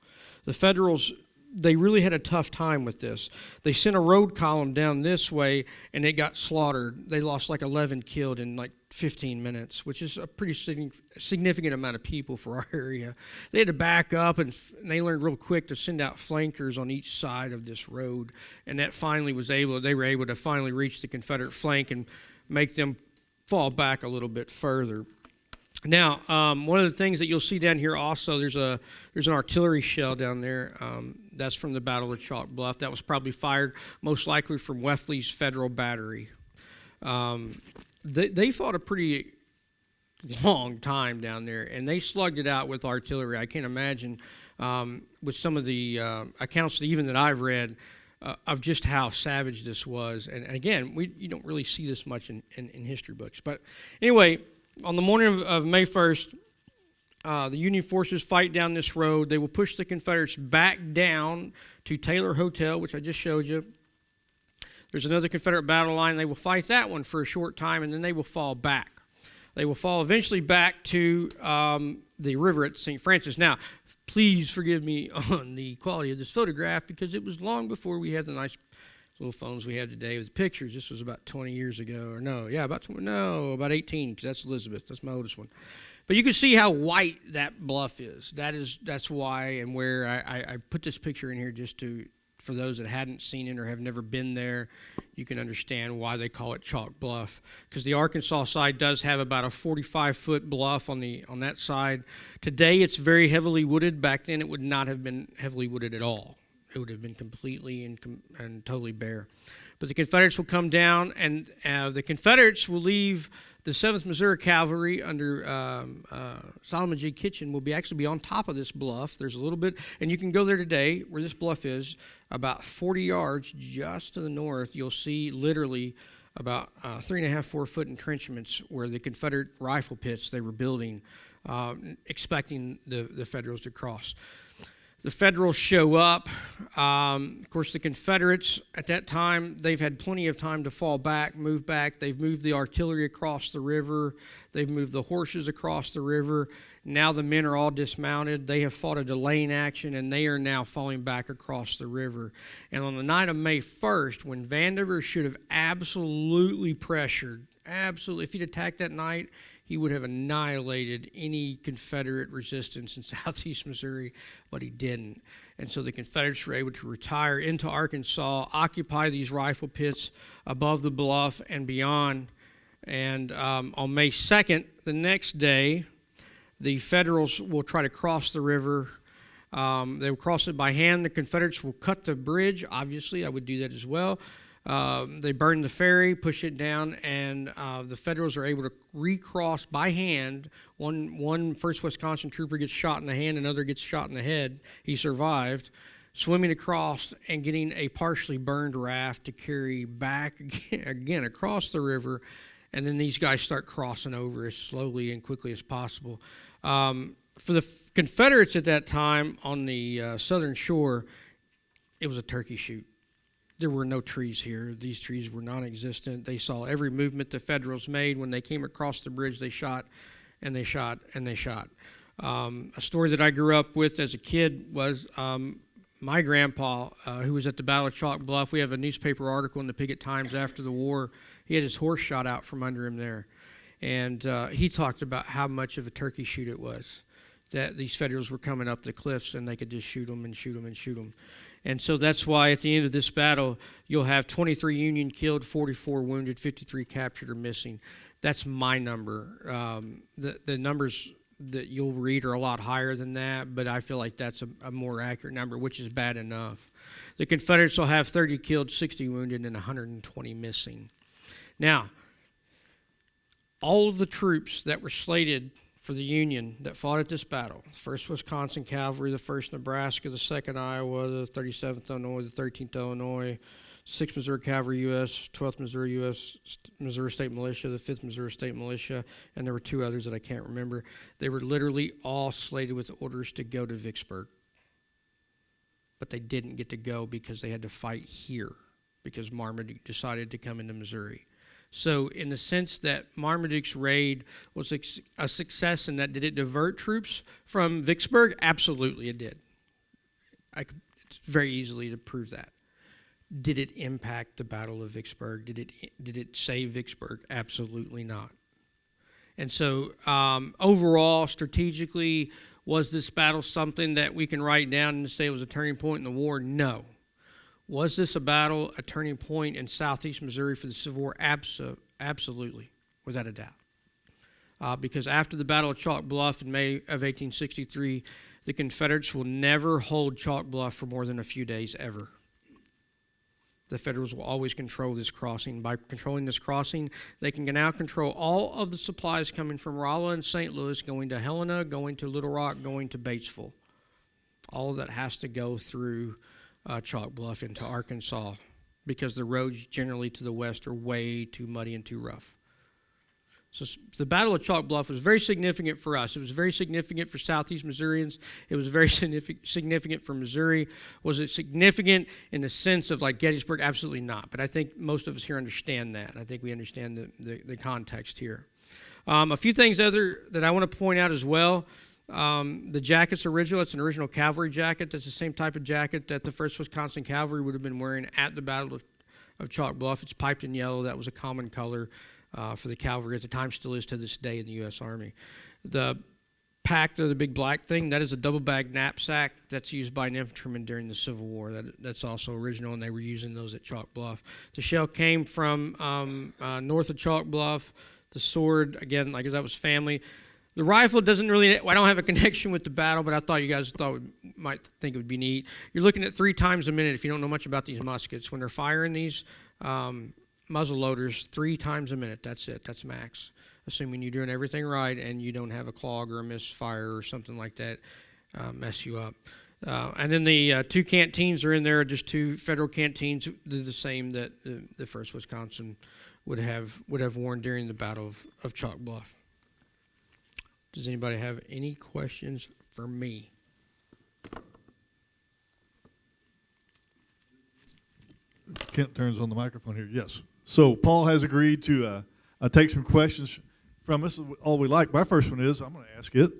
The Federals, they really had a tough time with this. They sent a road column down this way, and it got slaughtered. They lost like 11 killed in like 15 minutes, which is a pretty significant amount of people for our area. They had to back up, and they learned real quick to send out flankers on each side of this road, and that finally they were able to finally reach the Confederate flank and make them fall back a little bit further. Now, one of the things that you'll see down here also, there's an artillery shell down there. That's from the Battle of Chalk Bluff. That was probably fired most likely from Wethley's Federal Battery. They fought a pretty long time down there, and they slugged it out with artillery. I can't imagine with some of the accounts even that I've read of just how savage this was. And again, you don't really see this much in history books. But anyway, on the morning of May 1st, the Union forces fight down this road. They will push the Confederates back down to Taylor Hotel, which I just showed you. There's another Confederate battle line. They will fight that one for a short time, and then they will fall back. They will fall eventually back to the river at St. Francis. Now, please forgive me on the quality of this photograph because it was long before we had the nice little phones we have today with pictures. This was about 20 years ago, or about 18, because that's Elizabeth. That's my oldest one. But you can see how white that bluff is. That's why and where I put this picture in here just for those that hadn't seen it or have never been there, you can understand why they call it Chalk Bluff. Because the Arkansas side does have about a 45-foot bluff on that side. Today it's very heavily wooded. Back then it would not have been heavily wooded at all. It would have been completely and totally bare. But the Confederates will come down, and the Confederates will leave the 7th Missouri Cavalry under Solomon G. Kitchen will actually be on top of this bluff. There's a little bit, and you can go there today where this bluff is, about 40 yards just to the north. You'll see literally about 3.5, 4 foot entrenchments where the Confederate rifle pits they were building, expecting the Federals to cross. The Federals show up. Of course, the Confederates, at that time, they've had plenty of time to fall back, move back. They've moved the artillery across the river. They've moved the horses across the river. Now the men are all dismounted. They have fought a delaying action, and they are now falling back across the river. And on the night of May 1st, when Vandiver should have absolutely pressured, if he'd attacked that night, he would have annihilated any Confederate resistance in southeast Missouri, but he didn't. And so the Confederates were able to retire into Arkansas, occupy these rifle pits above the bluff and beyond. And on May 2nd, the next day, the Federals will try to cross the river. They will cross it by hand. The Confederates will cut the bridge. Obviously, I would do that as well. They burn the ferry, push it down, and the Federals are able to recross by hand. One 1st Wisconsin trooper gets shot in the hand, another gets shot in the head. He survived, swimming across and getting a partially burned raft to carry back again across the river, and then these guys start crossing over as slowly and quickly as possible. For the Confederates at that time on the southern shore, it was a turkey shoot. There were no trees here. These trees were non-existent. They saw every movement the Federals made. When they came across the bridge, they shot, and they shot, and they shot. A story that I grew up with as a kid was my grandpa, who was at the Battle of Chalk Bluff. We have a newspaper article in the Picket Times after the war. He had his horse shot out from under him there. And he talked about how much of a turkey shoot it was. that these Federals were coming up the cliffs and they could just shoot them and shoot them and shoot them. And so that's why at the end of this battle, you'll have 23 Union killed, 44 wounded, 53 captured or missing. That's my number. The numbers that you'll read are a lot higher than that, but I feel like that's a more accurate number, which is bad enough. The Confederates will have 30 killed, 60 wounded, and 120 missing. Now, all of the troops that were slated for the Union that fought at this battle, the 1st Wisconsin Cavalry, the 1st Nebraska, the 2nd Iowa, the 37th Illinois, the 13th Illinois, 6th Missouri Cavalry U.S., 12th Missouri U.S., Missouri State Militia, the 5th Missouri State Militia, and there were 2 others that I can't remember. They were literally all slated with orders to go to Vicksburg. But they didn't get to go because they had to fight here because Marmaduke decided to come into Missouri. So in the sense that Marmaduke's raid was a success and that did it divert troops from Vicksburg? Absolutely it did. It's very easily to prove that. Did it impact the Battle of Vicksburg? Did it save Vicksburg? Absolutely not. And so overall, strategically, was this battle something that we can write down and say it was a turning point in the war? No. Was this a battle, a turning point in southeast Missouri for the Civil War? Absolutely, without a doubt. Because after the Battle of Chalk Bluff in May of 1863, the Confederates will never hold Chalk Bluff for more than a few days ever. The Federals will always control this crossing. By controlling this crossing, they can now control all of the supplies coming from Rolla and St. Louis, going to Helena, going to Little Rock, going to Batesville. All of that has to go through Chalk Bluff into Arkansas because the roads generally to the west are way too muddy and too rough. So the Battle of Chalk Bluff was very significant for us. It was very significant for Southeast Missourians. It was very significant for Missouri. Was it significant in the sense of like Gettysburg? Absolutely not. But I think most of us here understand that. I think we understand the context here. A few things other that I want to point out as well. The jacket's original. It's an original cavalry jacket. That's the same type of jacket that the 1st Wisconsin Cavalry would have been wearing at the Battle of Chalk Bluff. It's piped in yellow. That was a common color for the cavalry at the time, still is to this day in the U.S. Army. The pack, the big black thing, that is a double-bag knapsack that's used by an infantryman during the Civil War. That's also original, and they were using those at Chalk Bluff. The shell came from north of Chalk Bluff. The sword, again, like that was family. The rifle doesn't really, I don't have a connection with the battle, but I thought you guys might think it would be neat. You're looking at 3 times a minute if you don't know much about these muskets. When they're firing these muzzle loaders 3 times a minute, that's it, that's max. Assuming you're doing everything right and you don't have a clog or a misfire or something like that mess you up. And then the 2 canteens are in there, just 2 federal canteens, they're the same that the 1st Wisconsin would have worn during the Battle of Chalk Bluff. Does anybody have any questions for me? Kent turns on the microphone here. Yes. So Paul has agreed to take some questions from us. All we like. My first one is, I'm going to ask it.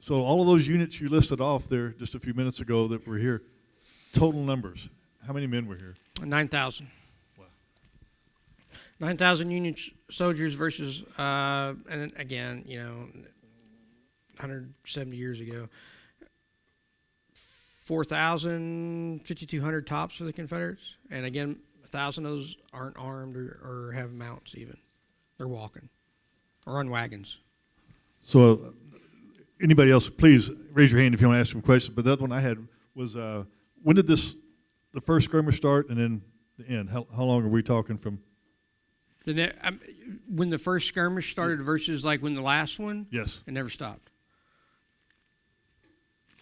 So all of those units you listed off there just a few minutes ago that were here, total numbers. How many men were here? 9,000. Wow. 9,000 Union soldiers versus, and again, 170 years ago, 4,000, 5,200 tops for the Confederates. And again, 1,000 of those aren't armed or have mounts even. They're walking or on wagons. So anybody else, please raise your hand if you want to ask some questions. But the other one I had was, when did the first skirmish start and then the end? How long are we talking from? When the first skirmish started versus like when the last one? Yes. It never stopped.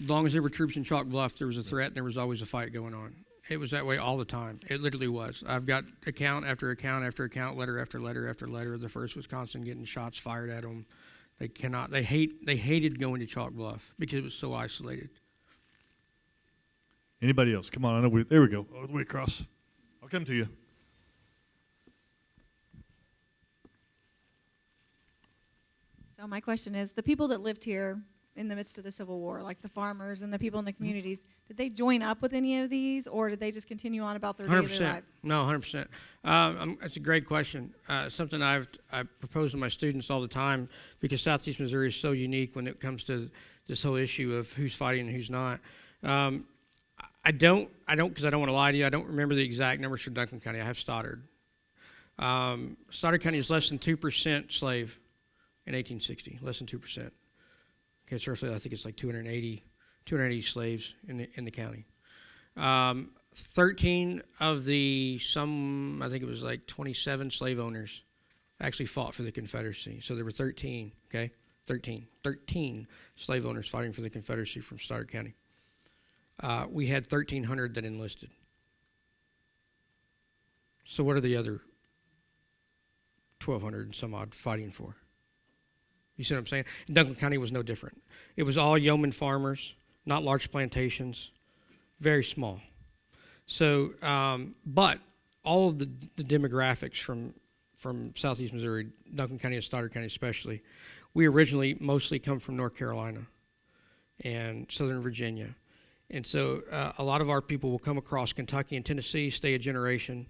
As long as there were troops in Chalk Bluff, there was a threat and there was always a fight going on. It was that way all the time. It literally was. I've got account after account after account, letter after letter after letter of the 1st Wisconsin getting shots fired at them. They hated going to Chalk Bluff because it was so isolated. Anybody else? Come on, I know there we go. All the way across. I'll come to you. So my question is, the people that lived here in the midst of the Civil War, like the farmers and the people in the communities, did they join up with any of these, or did they just continue on about their daily 100%. lives? No, 100%. That's a great question. Something I propose to my students all the time, because Southeast Missouri is so unique when it comes to this whole issue of who's fighting and who's not. I don't, because I don't want to lie to you. I don't remember the exact numbers for Duncan County. I have Stoddard. Stoddard County is less than 2% slave in 1860. Less than 2%. Okay, so roughly, I think it's like 280 slaves in the county. 13 of the I think it was like 27 slave owners actually fought for the Confederacy. So there were 13, okay? 13 slave owners fighting for the Confederacy from Stoddard County. We had 1,300 that enlisted. So what are the other 1,200 and some odd fighting for? You see what I'm saying? Duncan County was no different. It was all yeoman farmers, not large plantations, very small. So, but all of the demographics from Southeast Missouri, Duncan County and Stoddard County especially, we originally mostly come from North Carolina and Southern Virginia. And so a lot of our people will come across Kentucky and Tennessee, stay a generation,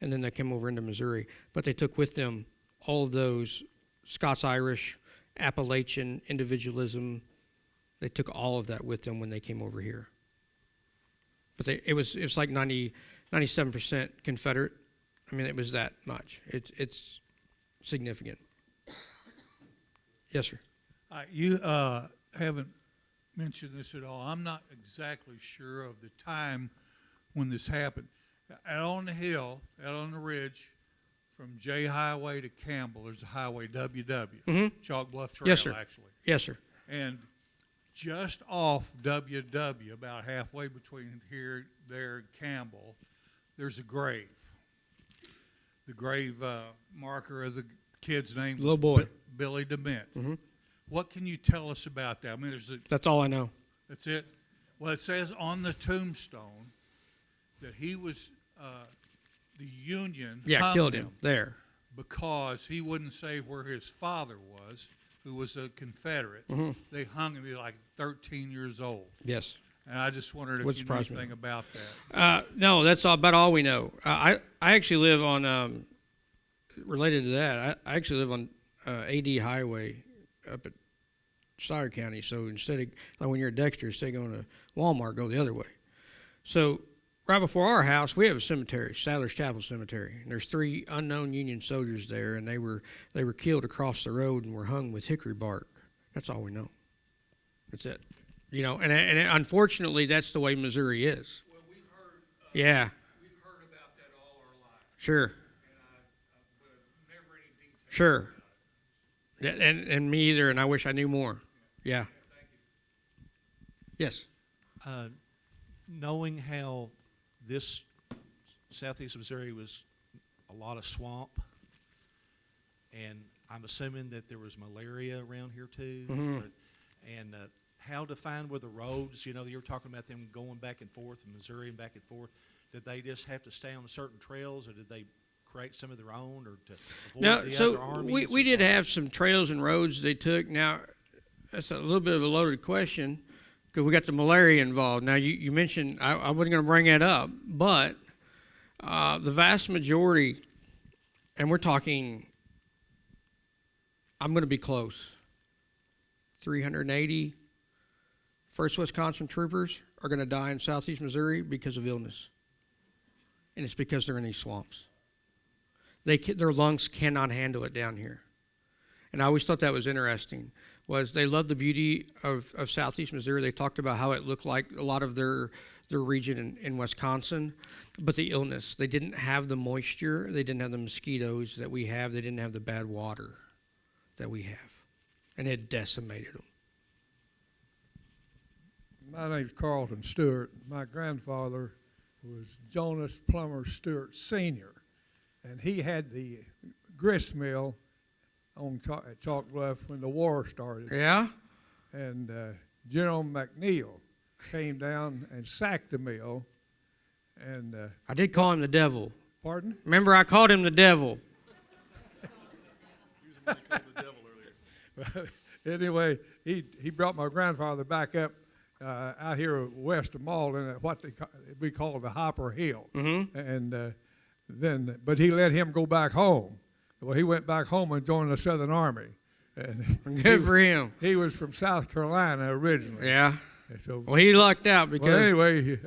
and then they come over into Missouri. But they took with them all of those Scots-Irish, Appalachian individualism. They took all of that with them when they came over here. But it was like 97% Confederate. I mean, it was that much. It's significant. Yes, sir. You haven't mentioned this at all. I'm not exactly sure of the time when this happened. Out on the hill, out on the ridge, from J Highway to Campbell, there's a highway, WW, Chalk Bluff Trail, Yes, sir. actually. Yes, sir. And just off WW, about halfway between here, there, and Campbell, there's a grave. The grave marker of the kid's name, Little boy. Billy DeMint. Mm-hmm. What can you tell us about that? I mean, That's all I know. that's it. Well, it says on the tombstone that he was the Union hung Killed him there. because he wouldn't say where his father was, who was a Confederate. Mm-hmm. They hung him. He was like 13 years old. Yes. And I just wondered if Would you knew surprise me. anything about that. No, that's about all we know. I actually live on, related to that, I actually live on AD Highway up at Stoddard County. So instead of, like when you're at Dexter, instead of going to Walmart, go the other way. So right before our house, we have a cemetery, Sadler's Chapel Cemetery. And there's 3 unknown Union soldiers there, and they were killed across the road and were hung with hickory bark. That's all we know. That's it. You know, and unfortunately, that's the way Missouri is. Well, we've heard. Yeah. We've heard about that all our lives, Sure. but never any detail. Sure. Yeah, and me either, and I wish I knew more. Yeah. Thank you. Yes. Knowing how this southeast Missouri was a lot of swamp, and I'm assuming that there was malaria around here too. Mhm. And how to find where the roads, you know, you were talking about them going back and forth in Missouri and back and forth. Did they just have to stay on certain trails, or did they create some of their own, or to avoid No, the other so armies? we did have some trails and roads they took. Now, that's a little bit of a loaded question because we got the malaria involved. Now, you mentioned, I wasn't going to bring that up, but the vast majority, and we're talking, I'm going to be close, 380 1st Wisconsin troopers are going to die in southeast Missouri because of illness. And it's because they're in these swamps. Their lungs cannot handle it down here. And I always thought that was interesting, was they love the beauty of southeast Missouri. They talked about how it looked like a lot of their region in Wisconsin, but the illness. They didn't have the moisture. They didn't have the mosquitoes that we have. They didn't have the bad water that we have. And it decimated them. My name's Carlton Stewart. My grandfather was Jonas Plummer Stewart Sr., and he had the grist mill at Chalk Bluff when the war started. Yeah? And General McNeil came down and sacked the mill. And I did call him the devil. pardon? Remember, I called him the devil. Anyway, he brought my grandfather back up out here west of Malden at what we call the Hopper Hill. Mm-hmm. And but he let him go back home. Well, he went back home and joined the Southern Army. And Good for him. he was from South Carolina originally. Yeah. And so, Well, he lucked out because. well, anyway,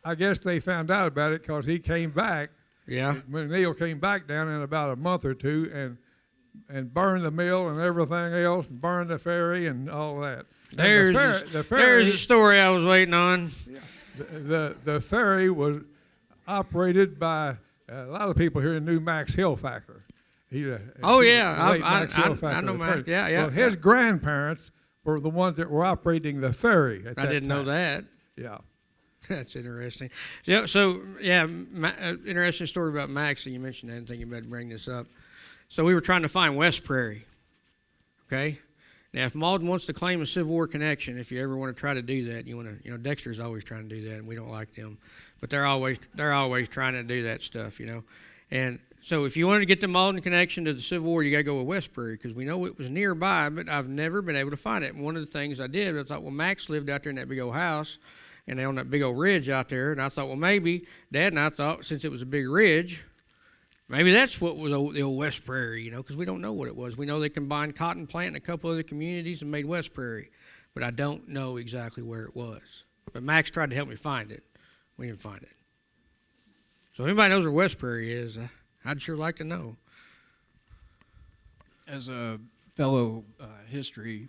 I guess they found out about it because he came back. Yeah. McNeil came back down in about a month or two and burned the mill and everything else, and burned the ferry and all that. And There's the ferry, the story I was waiting on. the ferry was operated by a lot of people here knew Max Hillfacker. Oh, yeah. late I Max Hillfacker, know the Max. ferry. Yeah, yeah. Well, his grandparents were the ones that were operating the ferry at I that didn't know time. that. Yeah. That's interesting. Yeah, so, yeah, interesting story about Max that you mentioned. I didn't think you better bring this up. So we were trying to find West Prairie, okay? Now, if Malden wants to claim a Civil War connection, if you ever want to try to do that, you want to, Dexter's always trying to do that, and we don't like them. But they're always trying to do that stuff, And so if you wanted to get the Malden connection to the Civil War, you got to go with West Prairie because we know it was nearby, but I've never been able to find it. And one of the things I did, I thought, well, Max lived out there in that big old house, and they on that big old ridge out there. And I thought, well, maybe Dad and I thought since it was a big ridge, maybe that's what was the old West Prairie, because we don't know what it was. We know they combined Cotton Plant and a couple other communities and made West Prairie, but I don't know exactly where it was. But Max tried to help me find it. We didn't find it. So if anybody knows where West Prairie is, I'd sure like to know. As a fellow history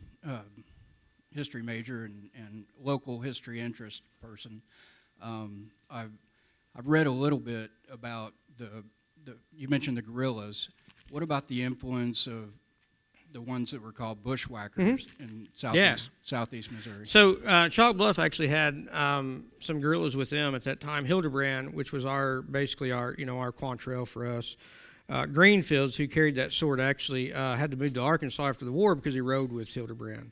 major and local history interest person, I've read a little bit about you mentioned the guerrillas. What about the influence of the ones that were called bushwhackers in southeast Missouri? So Chalk Bluff actually had some guerrillas with them at that time. Hildebrand, which was basically our Quantrell for us. Greenfields, who carried that sword, actually had to move to Arkansas after the war because he rode with Hildebrand.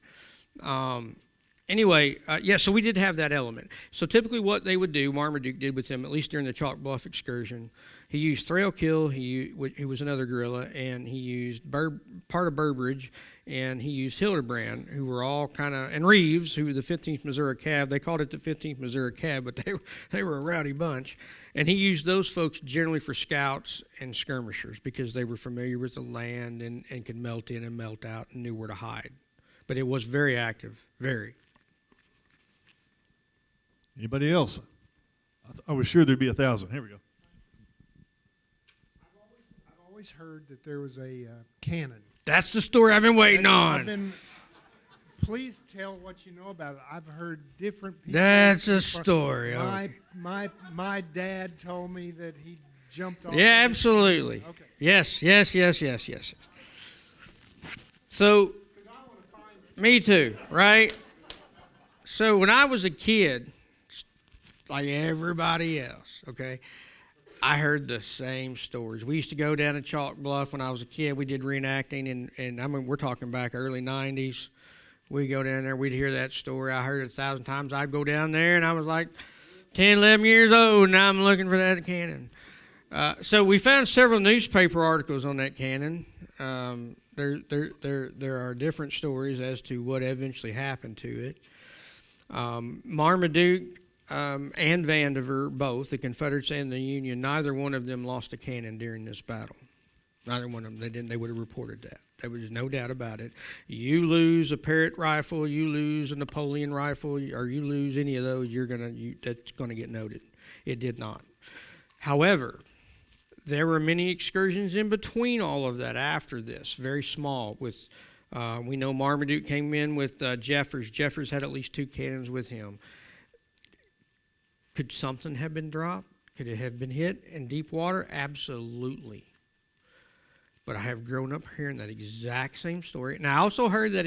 Anyway, so we did have that element. So typically what they would do, Marmaduke did with them, at least during the Chalk Bluff excursion, he used Thrailkill, he was another guerrilla, and he used part of Burbridge, and he used Hildebrand, who were all kind of, and Reeves, who were the 15th Missouri Cav. They called it the 15th Missouri Cav, but they were a rowdy bunch. And he used those folks generally for scouts and skirmishers because they were familiar with the land and could melt in and melt out and knew where to hide. But it was very active, very. Anybody else? I was sure there'd be 1,000. Here we go. I've always heard that there was a cannon. That's the story I've been waiting on. Please tell what you know about it. I've heard different people. That's a story. My dad told me that he jumped off. Yeah, absolutely. Okay. Yes. So, me too, right? So when I was a kid, like everybody else, okay, I heard the same stories. We used to go down to Chalk Bluff when I was a kid. We did reenacting, and I mean, we're talking back early 90s. We'd go down there, we'd hear that story. I heard it 1,000 times. I'd go down there, and I was like 10, 11 years old, and I'm looking for that cannon. So we found several newspaper articles on that cannon. There are different stories as to what eventually happened to it. Marmaduke and Vandiver, both, the Confederates and the Union, neither one of them lost a cannon during this battle. Neither one of them. They would have reported that. There was no doubt about it. You lose a Parrott rifle, you lose a Napoleon rifle, or you lose any of those, that's gonna get noted. It did not. However, there were many excursions in between all of that after this, very small. With we know Marmaduke came in with Jeffers. Jeffers had at least 2 cannons with him. Could something have been dropped? Could it have been hit in deep water? Absolutely. But I have grown up hearing that exact same story. And I also heard that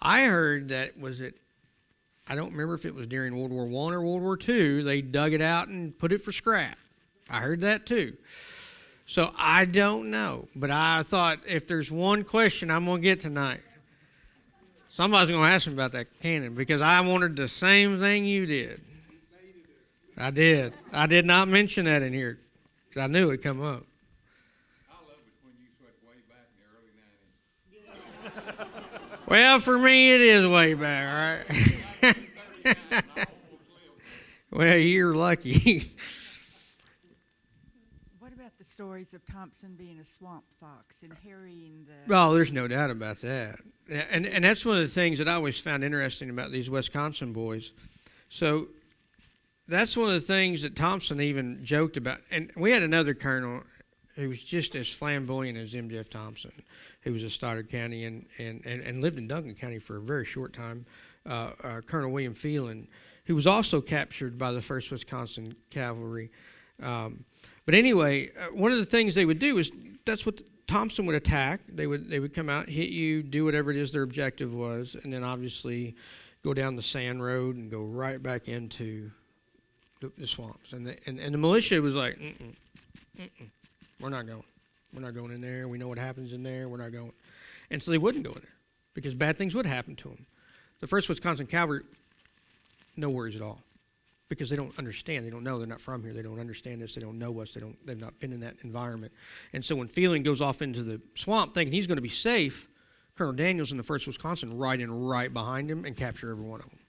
I don't remember if it was during World War I or World War II, they dug it out and put it for scrap. I heard that too. So I don't know. But I thought if there's one question I'm going to get tonight, somebody's going to ask me about that cannon because I wanted the same thing you did. I did. I did not mention that in here because I knew it would come up. Well, for me, it is way back, right? Well, you're lucky. What about the stories of Thompson being a swamp fox and harrying the... Oh, there's no doubt about that. And that's one of the things that I always found interesting about these Wisconsin boys. So that's one of the things that Thompson even joked about. And we had another colonel who was just as flamboyant as M.J.F. Thompson, who was in Stoddard County and lived in Duncan County for a very short time, Colonel William Phelan, who was also captured by the 1st Wisconsin Cavalry. But anyway, one of the things they would do is that's what Thompson would attack. They would come out, hit you, do whatever it is their objective was, and then obviously go down the sand road and go right back into the swamps. And the militia was like, we're not going. We're not going in there. We know what happens in there. We're not going. And so they wouldn't go in there because bad things would happen to them. The 1st Wisconsin Cavalry, no worries at all. Because they don't understand, they don't know, they're not from here, they don't understand this, they don't know us, they've not been in that environment. And so when Phelan goes off into the swamp thinking he's going to be safe, Colonel Daniels in the 1st Wisconsin ride in right behind him and capture every one of them.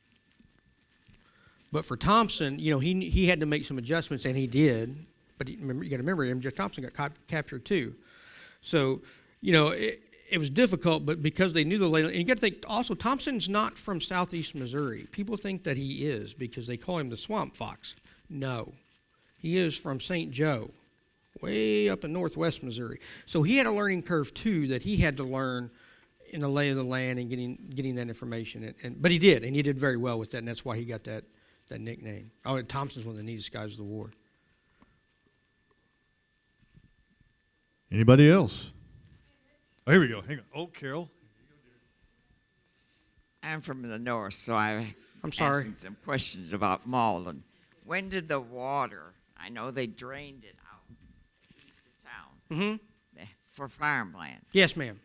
But for Thompson, he had to make some adjustments, and he did. But you got to remember, M.J. Thompson got captured too. So, it was difficult, but because they knew the lay, and you got to think also Thompson's not from southeast Missouri. People think that he is because they call him the Swamp Fox. No, he is from St. Joe, way up in northwest Missouri. So he had a learning curve too that he had to learn in the lay of the land and getting that information. But he did, and he did very well with that, and that's why he got that nickname. Oh, Thompson's one of the neatest guys of the war. Anybody else? Oh, here we go. Hang on. Oh, Carol. I'm from the north, so I'm sorry. asking some questions about Malden. When did the water, I know they drained it out east of town for farmland. Yes, ma'am.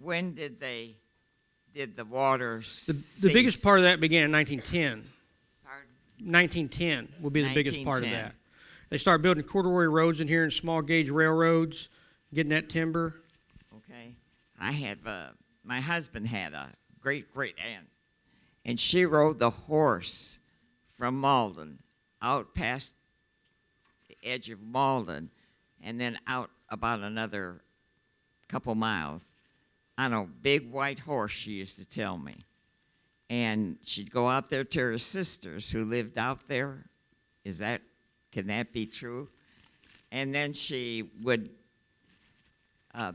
When did the water The biggest part of that began in 1910. Pardon? 1910 will be the biggest part of 1910. that. They started building corduroy roads in here and small gauge railroads, getting that timber. Okay. I have, my husband had a great aunt, and she rode the horse from Malden out past the edge of Malden and then out about another couple miles on a big white horse, she used to tell me. And she'd go out there to her sisters who lived out there. Can that be true? And then she would,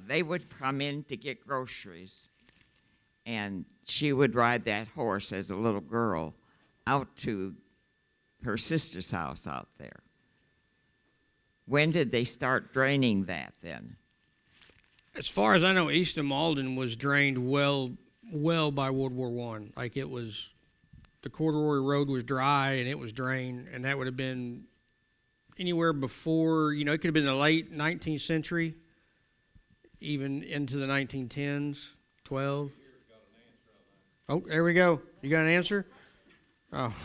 they would come in to get groceries, and she would ride that horse as a little girl out to her sister's house out there. When did they start draining that then? As far as I know, east of Malden was drained well by World War I. Like it was, the corduroy road was dry and it was drained, and that would have been anywhere before, it could have been the late 19th century, even into the 1910s, 12. Oh, there we go. You got an answer? Oh.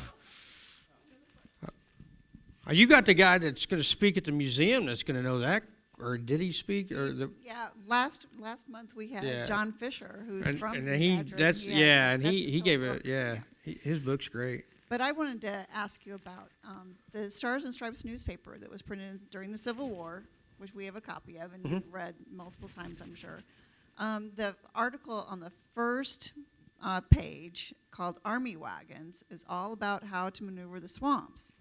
You got the guy that's going to speak at the museum that's going to know that, or did he speak? Or Yeah, last month we had John Fisher, who's from and Badger. he gave it. His book's great. But I wanted to ask you about the Stars and Stripes newspaper that was printed during the Civil War, which we have a copy of and you've read multiple times, I'm sure. The article on the first page called Army Wagons is all about how to maneuver the swamps.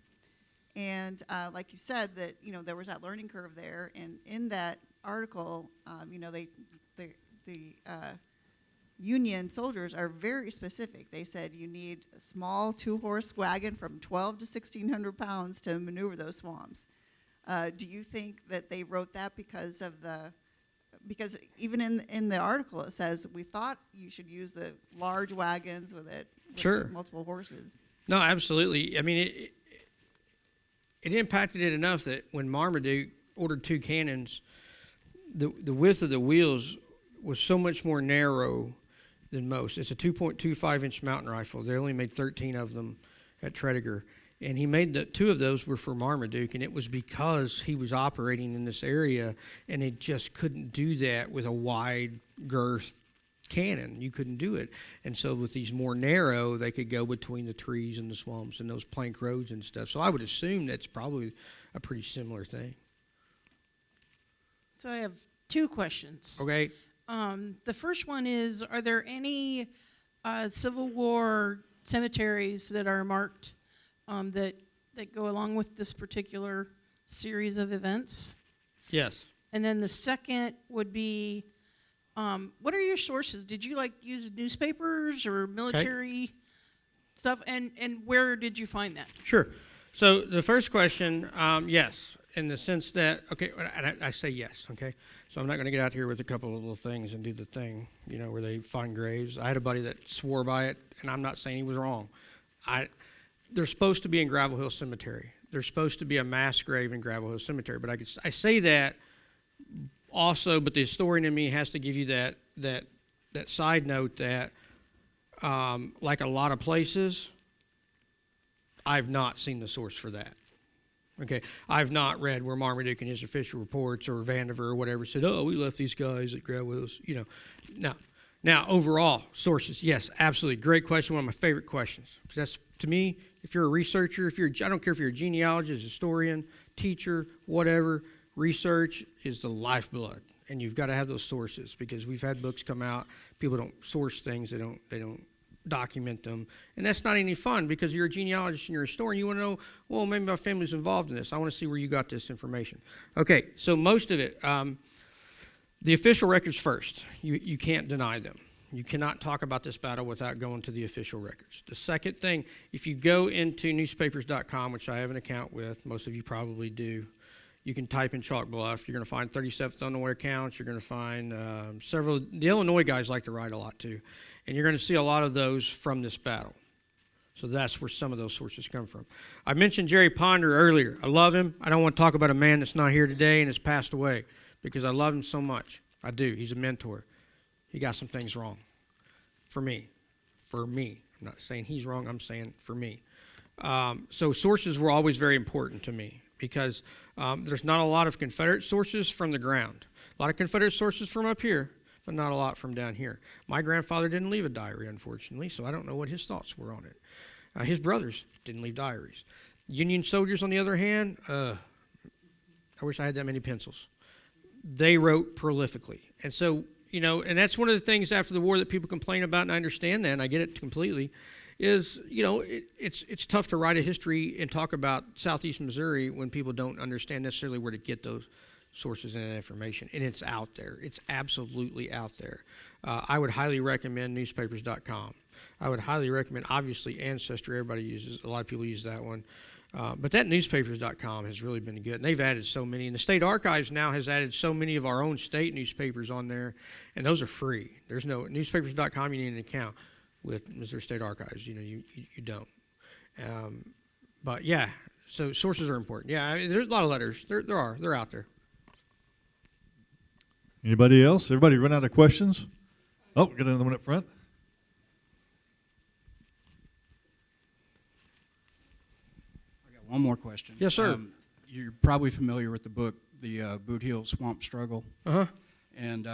And like you said, that there was that learning curve there, and in that article, the Union soldiers are very specific. They said you need a small 2-horse wagon from 12 to 1,600 pounds to maneuver those swamps. Do you think that they wrote that because even in the article it says we thought you should use the large wagons with multiple horses? No, absolutely. I mean, it impacted it enough that when Marmaduke ordered 2 cannons, the width of the wheels was so much more narrow than most. It's a 2.25-inch mountain rifle. They only made 13 of them at Tredegar. And he made 2 of those were for Marmaduke, and it was because he was operating in this area, and they just couldn't do that with a wide girth cannon. You couldn't do it. And so with these more narrow, they could go between the trees and the swamps and those plank roads and stuff. So I would assume that's probably a pretty similar thing. So I have two questions. Okay. The first one is, are there any Civil War cemeteries that are marked that go along with this particular series of events? Yes. And then the second would be, what are your sources? Did you use newspapers or military stuff? And where did you find that? Sure. So the first question, yes, in the sense that, okay, and I say yes, okay? So I'm not going to get out here with a couple of little things and do the thing, where they find graves. I had a buddy that swore by it, and I'm not saying he was wrong. They're supposed to be in Gravel Hill Cemetery. There's supposed to be a mass grave in Gravel Hill Cemetery, but I say that also, but the historian in me has to give you that side note that, like a lot of places, I've not seen the source for that. Okay, I've not read where Marmaduke in his official reports or Vandiver or whatever said, "Oh, we left these guys at Gravel Hills." No. Now, overall sources, yes, absolutely, great question. One of my favorite questions. Because that's, to me, if you're a researcher, I don't care if you're a genealogist, historian, teacher, whatever, research is the lifeblood, and you've got to have those sources, because we've had books come out, people don't source things, they don't document them, and that's not any fun, because you're a genealogist and you're a historian. You want to know, well, maybe my family's involved in this. I want to see where you got this information. Okay, so most of it, the official records first. You can't deny them. You cannot talk about this battle without going to the official records. The second thing, if you go into newspapers.com, which I have an account with, most of you probably do, you can type in Chalk Bluff. You're going to find 37th Illinois accounts. You're going to find several. The Illinois guys like to write a lot too. And you're going to see a lot of those from this battle. So that's where some of those sources come from. I mentioned Jerry Ponder earlier. I love him. I don't want to talk about a man that's not here today and has passed away, because I love him so much. I do. He's a mentor. He got some things wrong. For me. I'm not saying he's wrong. I'm saying for me. So sources were always very important to me, because there's not a lot of Confederate sources from the ground. A lot of Confederate sources from up here, but not a lot from down here. My grandfather didn't leave a diary, unfortunately, so I don't know what his thoughts were on it. His brothers didn't leave diaries. Union soldiers, on the other hand, I wish I had that many pencils. They wrote prolifically. And so, and that's one of the things after the war that people complain about, and I understand that, and I get it completely, is, it's tough to write a history and talk about Southeast Missouri when people don't understand necessarily where to get those sources and that information. And it's out there. It's absolutely out there. I would highly recommend newspapers.com. I would highly recommend, obviously, Ancestry. Everybody uses, a lot of people use that one. But that newspapers.com has really been good. And they've added so many. And the state archives now has added so many of our own state newspapers on there. And those are free. There's no, newspapers.com, you need an account. With Missouri State Archives, you don't. But yeah, so sources are important. Yeah, I mean, there's a lot of letters. They're out there. Anybody else? Everybody run out of questions? Oh, got another one up front. I got one more question. Yes, sir. You're probably familiar with the book, The Boot Heel Swamp Struggle. Uh-huh. And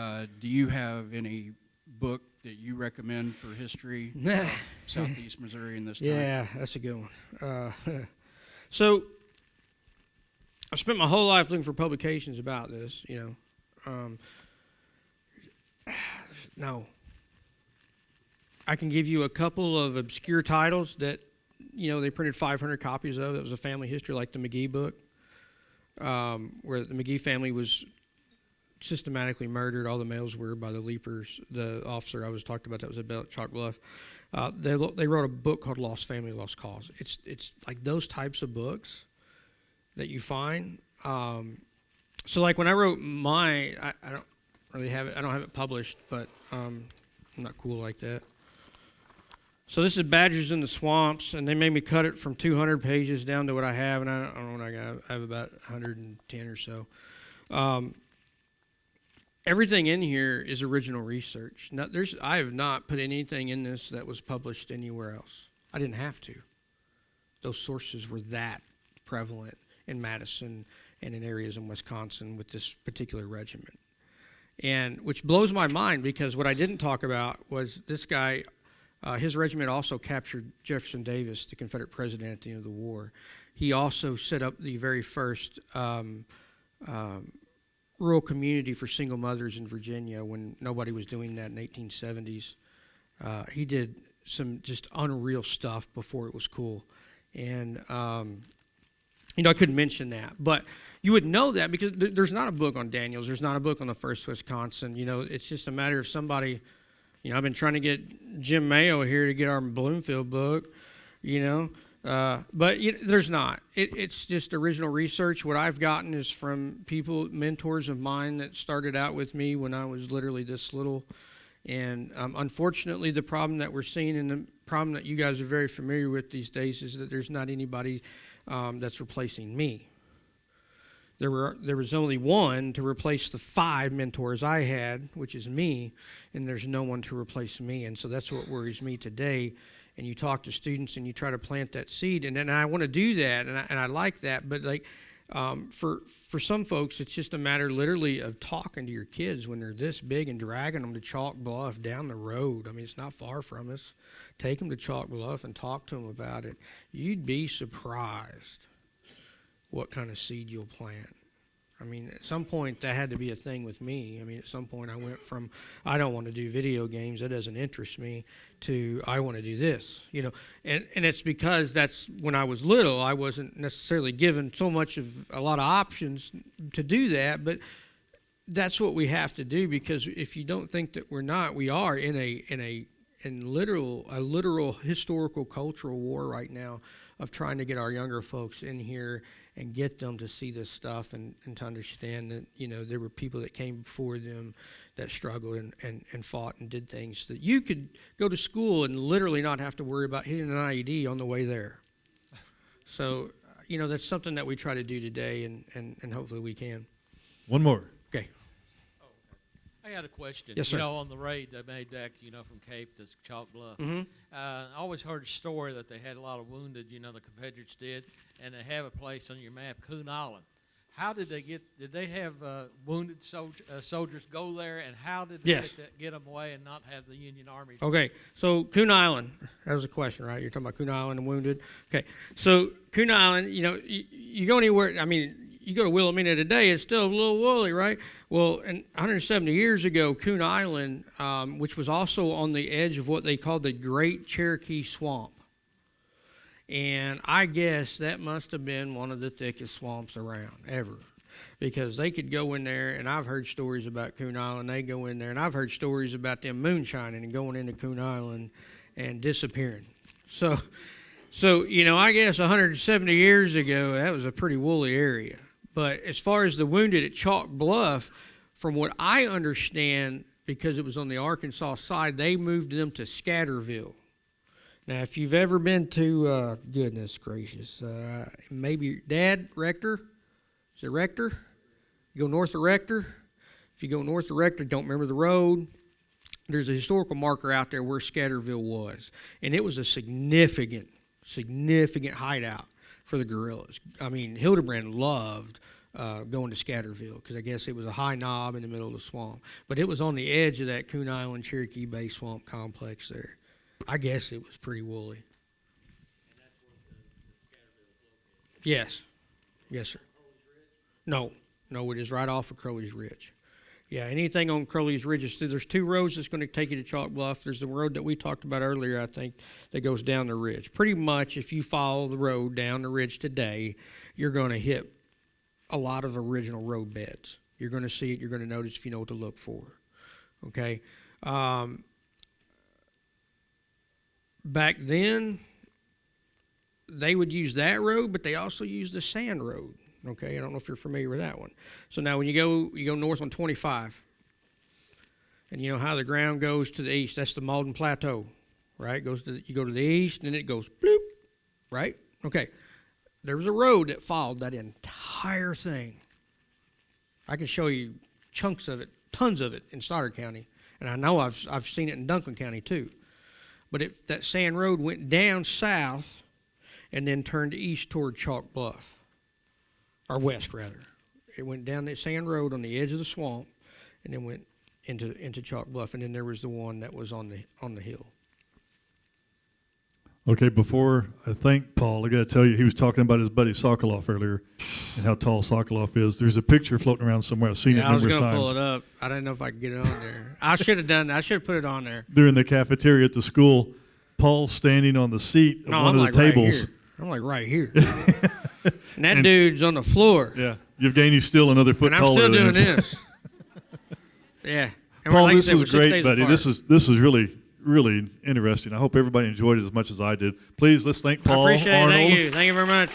do you have any book that you recommend for history of Southeast Missouri in this time? Yeah, that's a good one. So I've spent my whole life looking for publications about this, no. I can give you a couple of obscure titles that, they printed 500 copies of. That was a family history, like the McGee book, where the McGee family was systematically murdered. All the males were by the Leapers. The officer I was talking about that was at Battle of Chalk Bluff. They wrote a book called Lost Family, Lost Cause. It's like those types of books that you find. So like when I wrote mine, I don't really have it. I don't have it published, but I'm not cool like that. So this is Badgers in the Swamps, and they made me cut it from 200 pages down to what I have, and I don't know what I got. I have about 110 or so. Everything in here is original research. I have not put anything in this that was published anywhere else. I didn't have to. Those sources were that prevalent in Madison and in areas in Wisconsin with this particular regiment. and which blows my mind because what I didn't talk about was this guy. His regiment also captured Jefferson Davis, the Confederate president at the end of the war. He also set up the very first rural community for single mothers in Virginia when nobody was doing that in the 1870s. He did some just unreal stuff before it was cool. And, I couldn't mention that. But you would know that because there's not a book on Daniels. There's not a book on the 1st Wisconsin. It's just a matter of somebody... I've been trying to get Jim Mayo here to get our Bloomfield book, but there's not. It's just original research. What I've gotten is from people, mentors of mine that started out with me when I was literally this little. And unfortunately, the problem that we're seeing and the problem that you guys are very familiar with these days is that there's not anybody that's replacing me. There was only one to replace the 5 mentors I had, which is me, and there's no one to replace me. And so that's what worries me today. And you talk to students and you try to plant that seed, and I want to do that, and I like that. But for some folks, it's just a matter literally of talking to your kids when they're this big and dragging them to Chalk Bluff down the road. I mean, it's not far from us. Take them to Chalk Bluff and talk to them about it. You'd be surprised what kind of seed you'll plant. I mean, at some point, that had to be a thing with me. I mean, at some point, I went from, I don't want to do video games, that doesn't interest me, to I want to do this, And it's because that's when I was little, I wasn't necessarily given so much of a lot of options to do that, but that's what we have to do, because if you don't think that we're not, we are in a literal historical cultural war right now of trying to get our younger folks in here and get them to see this stuff and to understand that, there were people that came before them that struggled and fought and did things that you could go to school and literally not have to worry about hitting an IED on the way there. So, that's something that we try to do today, and hopefully we can. One more. Okay. I had a question. Yes, sir. On the raid they made back, from Cape to Chalk Bluff. Mm-hmm. I always heard a story that they had a lot of wounded, the Confederates did, and they have a place on your map, Coon Island. How did they have wounded soldiers go there, and how did they get them away and not have the Union Army? Okay, so Coon Island, that was a question, right? You're talking about Coon Island and wounded. Okay, so Coon Island, you go anywhere, you go to Wilhelmina today, it's still a little woolly, right? Well, 170 years ago, Coon Island, which was also on the edge of what they called the Great Cherokee Swamp. And I guess that must have been one of the thickest swamps around ever, because they could go in there, and I've heard stories about Coon Island. They go in there, and I've heard stories about them moonshining and going into Coon Island and disappearing. So I guess 170 years ago, that was a pretty woolly area. But as far as the wounded at Chalk Bluff, from what I understand, because it was on the Arkansas side, they moved them to Scatterville. Now, if you've ever been to, goodness gracious, maybe Dad, Rector? Is it Rector? You go north of Rector? If you go north of Rector, don't remember the road, there's a historical marker out there where Scatterville was. And it was a significant hideout for the guerrillas. I mean, Hildebrand loved going to Scatterville because I guess it was a high knob in the middle of the swamp. But it was on the edge of that Coon Island Cherokee Bay Swamp complex there. I guess it was pretty woolly. And that's where the Scatterville is located? Yes. Yes, sir. No, it is right off of Crowley's Ridge. Yeah, anything on Crowley's Ridge, there's 2 roads that's going to take you to Chalk Bluff. There's the road that we talked about earlier, I think, that goes down the ridge. Pretty much, if you follow the road down the ridge today, you're going to hit a lot of original road beds. You're going to see it. You're going to notice if you know what to look for. Okay? Back then, they would use that road, but they also used the sand road. Okay, I don't know if you're familiar with that one. So now when you go north on 25, and you know how the ground goes to the east. That's the Malden Plateau, right? You go to the east, and it goes bloop, right? Okay, there was a road that followed that entire thing. I can show you chunks of it, tons of it in Stoddard County, and I know I've seen it in Duncan County too. But that sand road went down south, and then turned east toward Chalk Bluff. Or west, rather. It went down that sand road on the edge of the swamp, and then went into Chalk Bluff, and then there was the one that was on the hill. Okay, before I thank Paul, I got to tell you, he was talking about his buddy Sokoloff earlier and how tall Sokoloff is. There's a picture floating around somewhere. I've seen it I was numerous going to times. pull it up. I didn't know if I could get it on there. I should have done that. I should have put it on there. During the cafeteria at the school, Paul standing on the seat of No, one I'm of like the tables. right here. I'm like right here. And that dude's on the floor. Yeah, Yevgeny's still another foot And I'm taller still than doing him. this. Yeah. And Paul, like I this said, we're was 6 great, days buddy. apart. This is really interesting. I hope everybody enjoyed it as much as I did. Please, let's thank Paul I appreciate it. Arnold. Thank you. Thank you very much.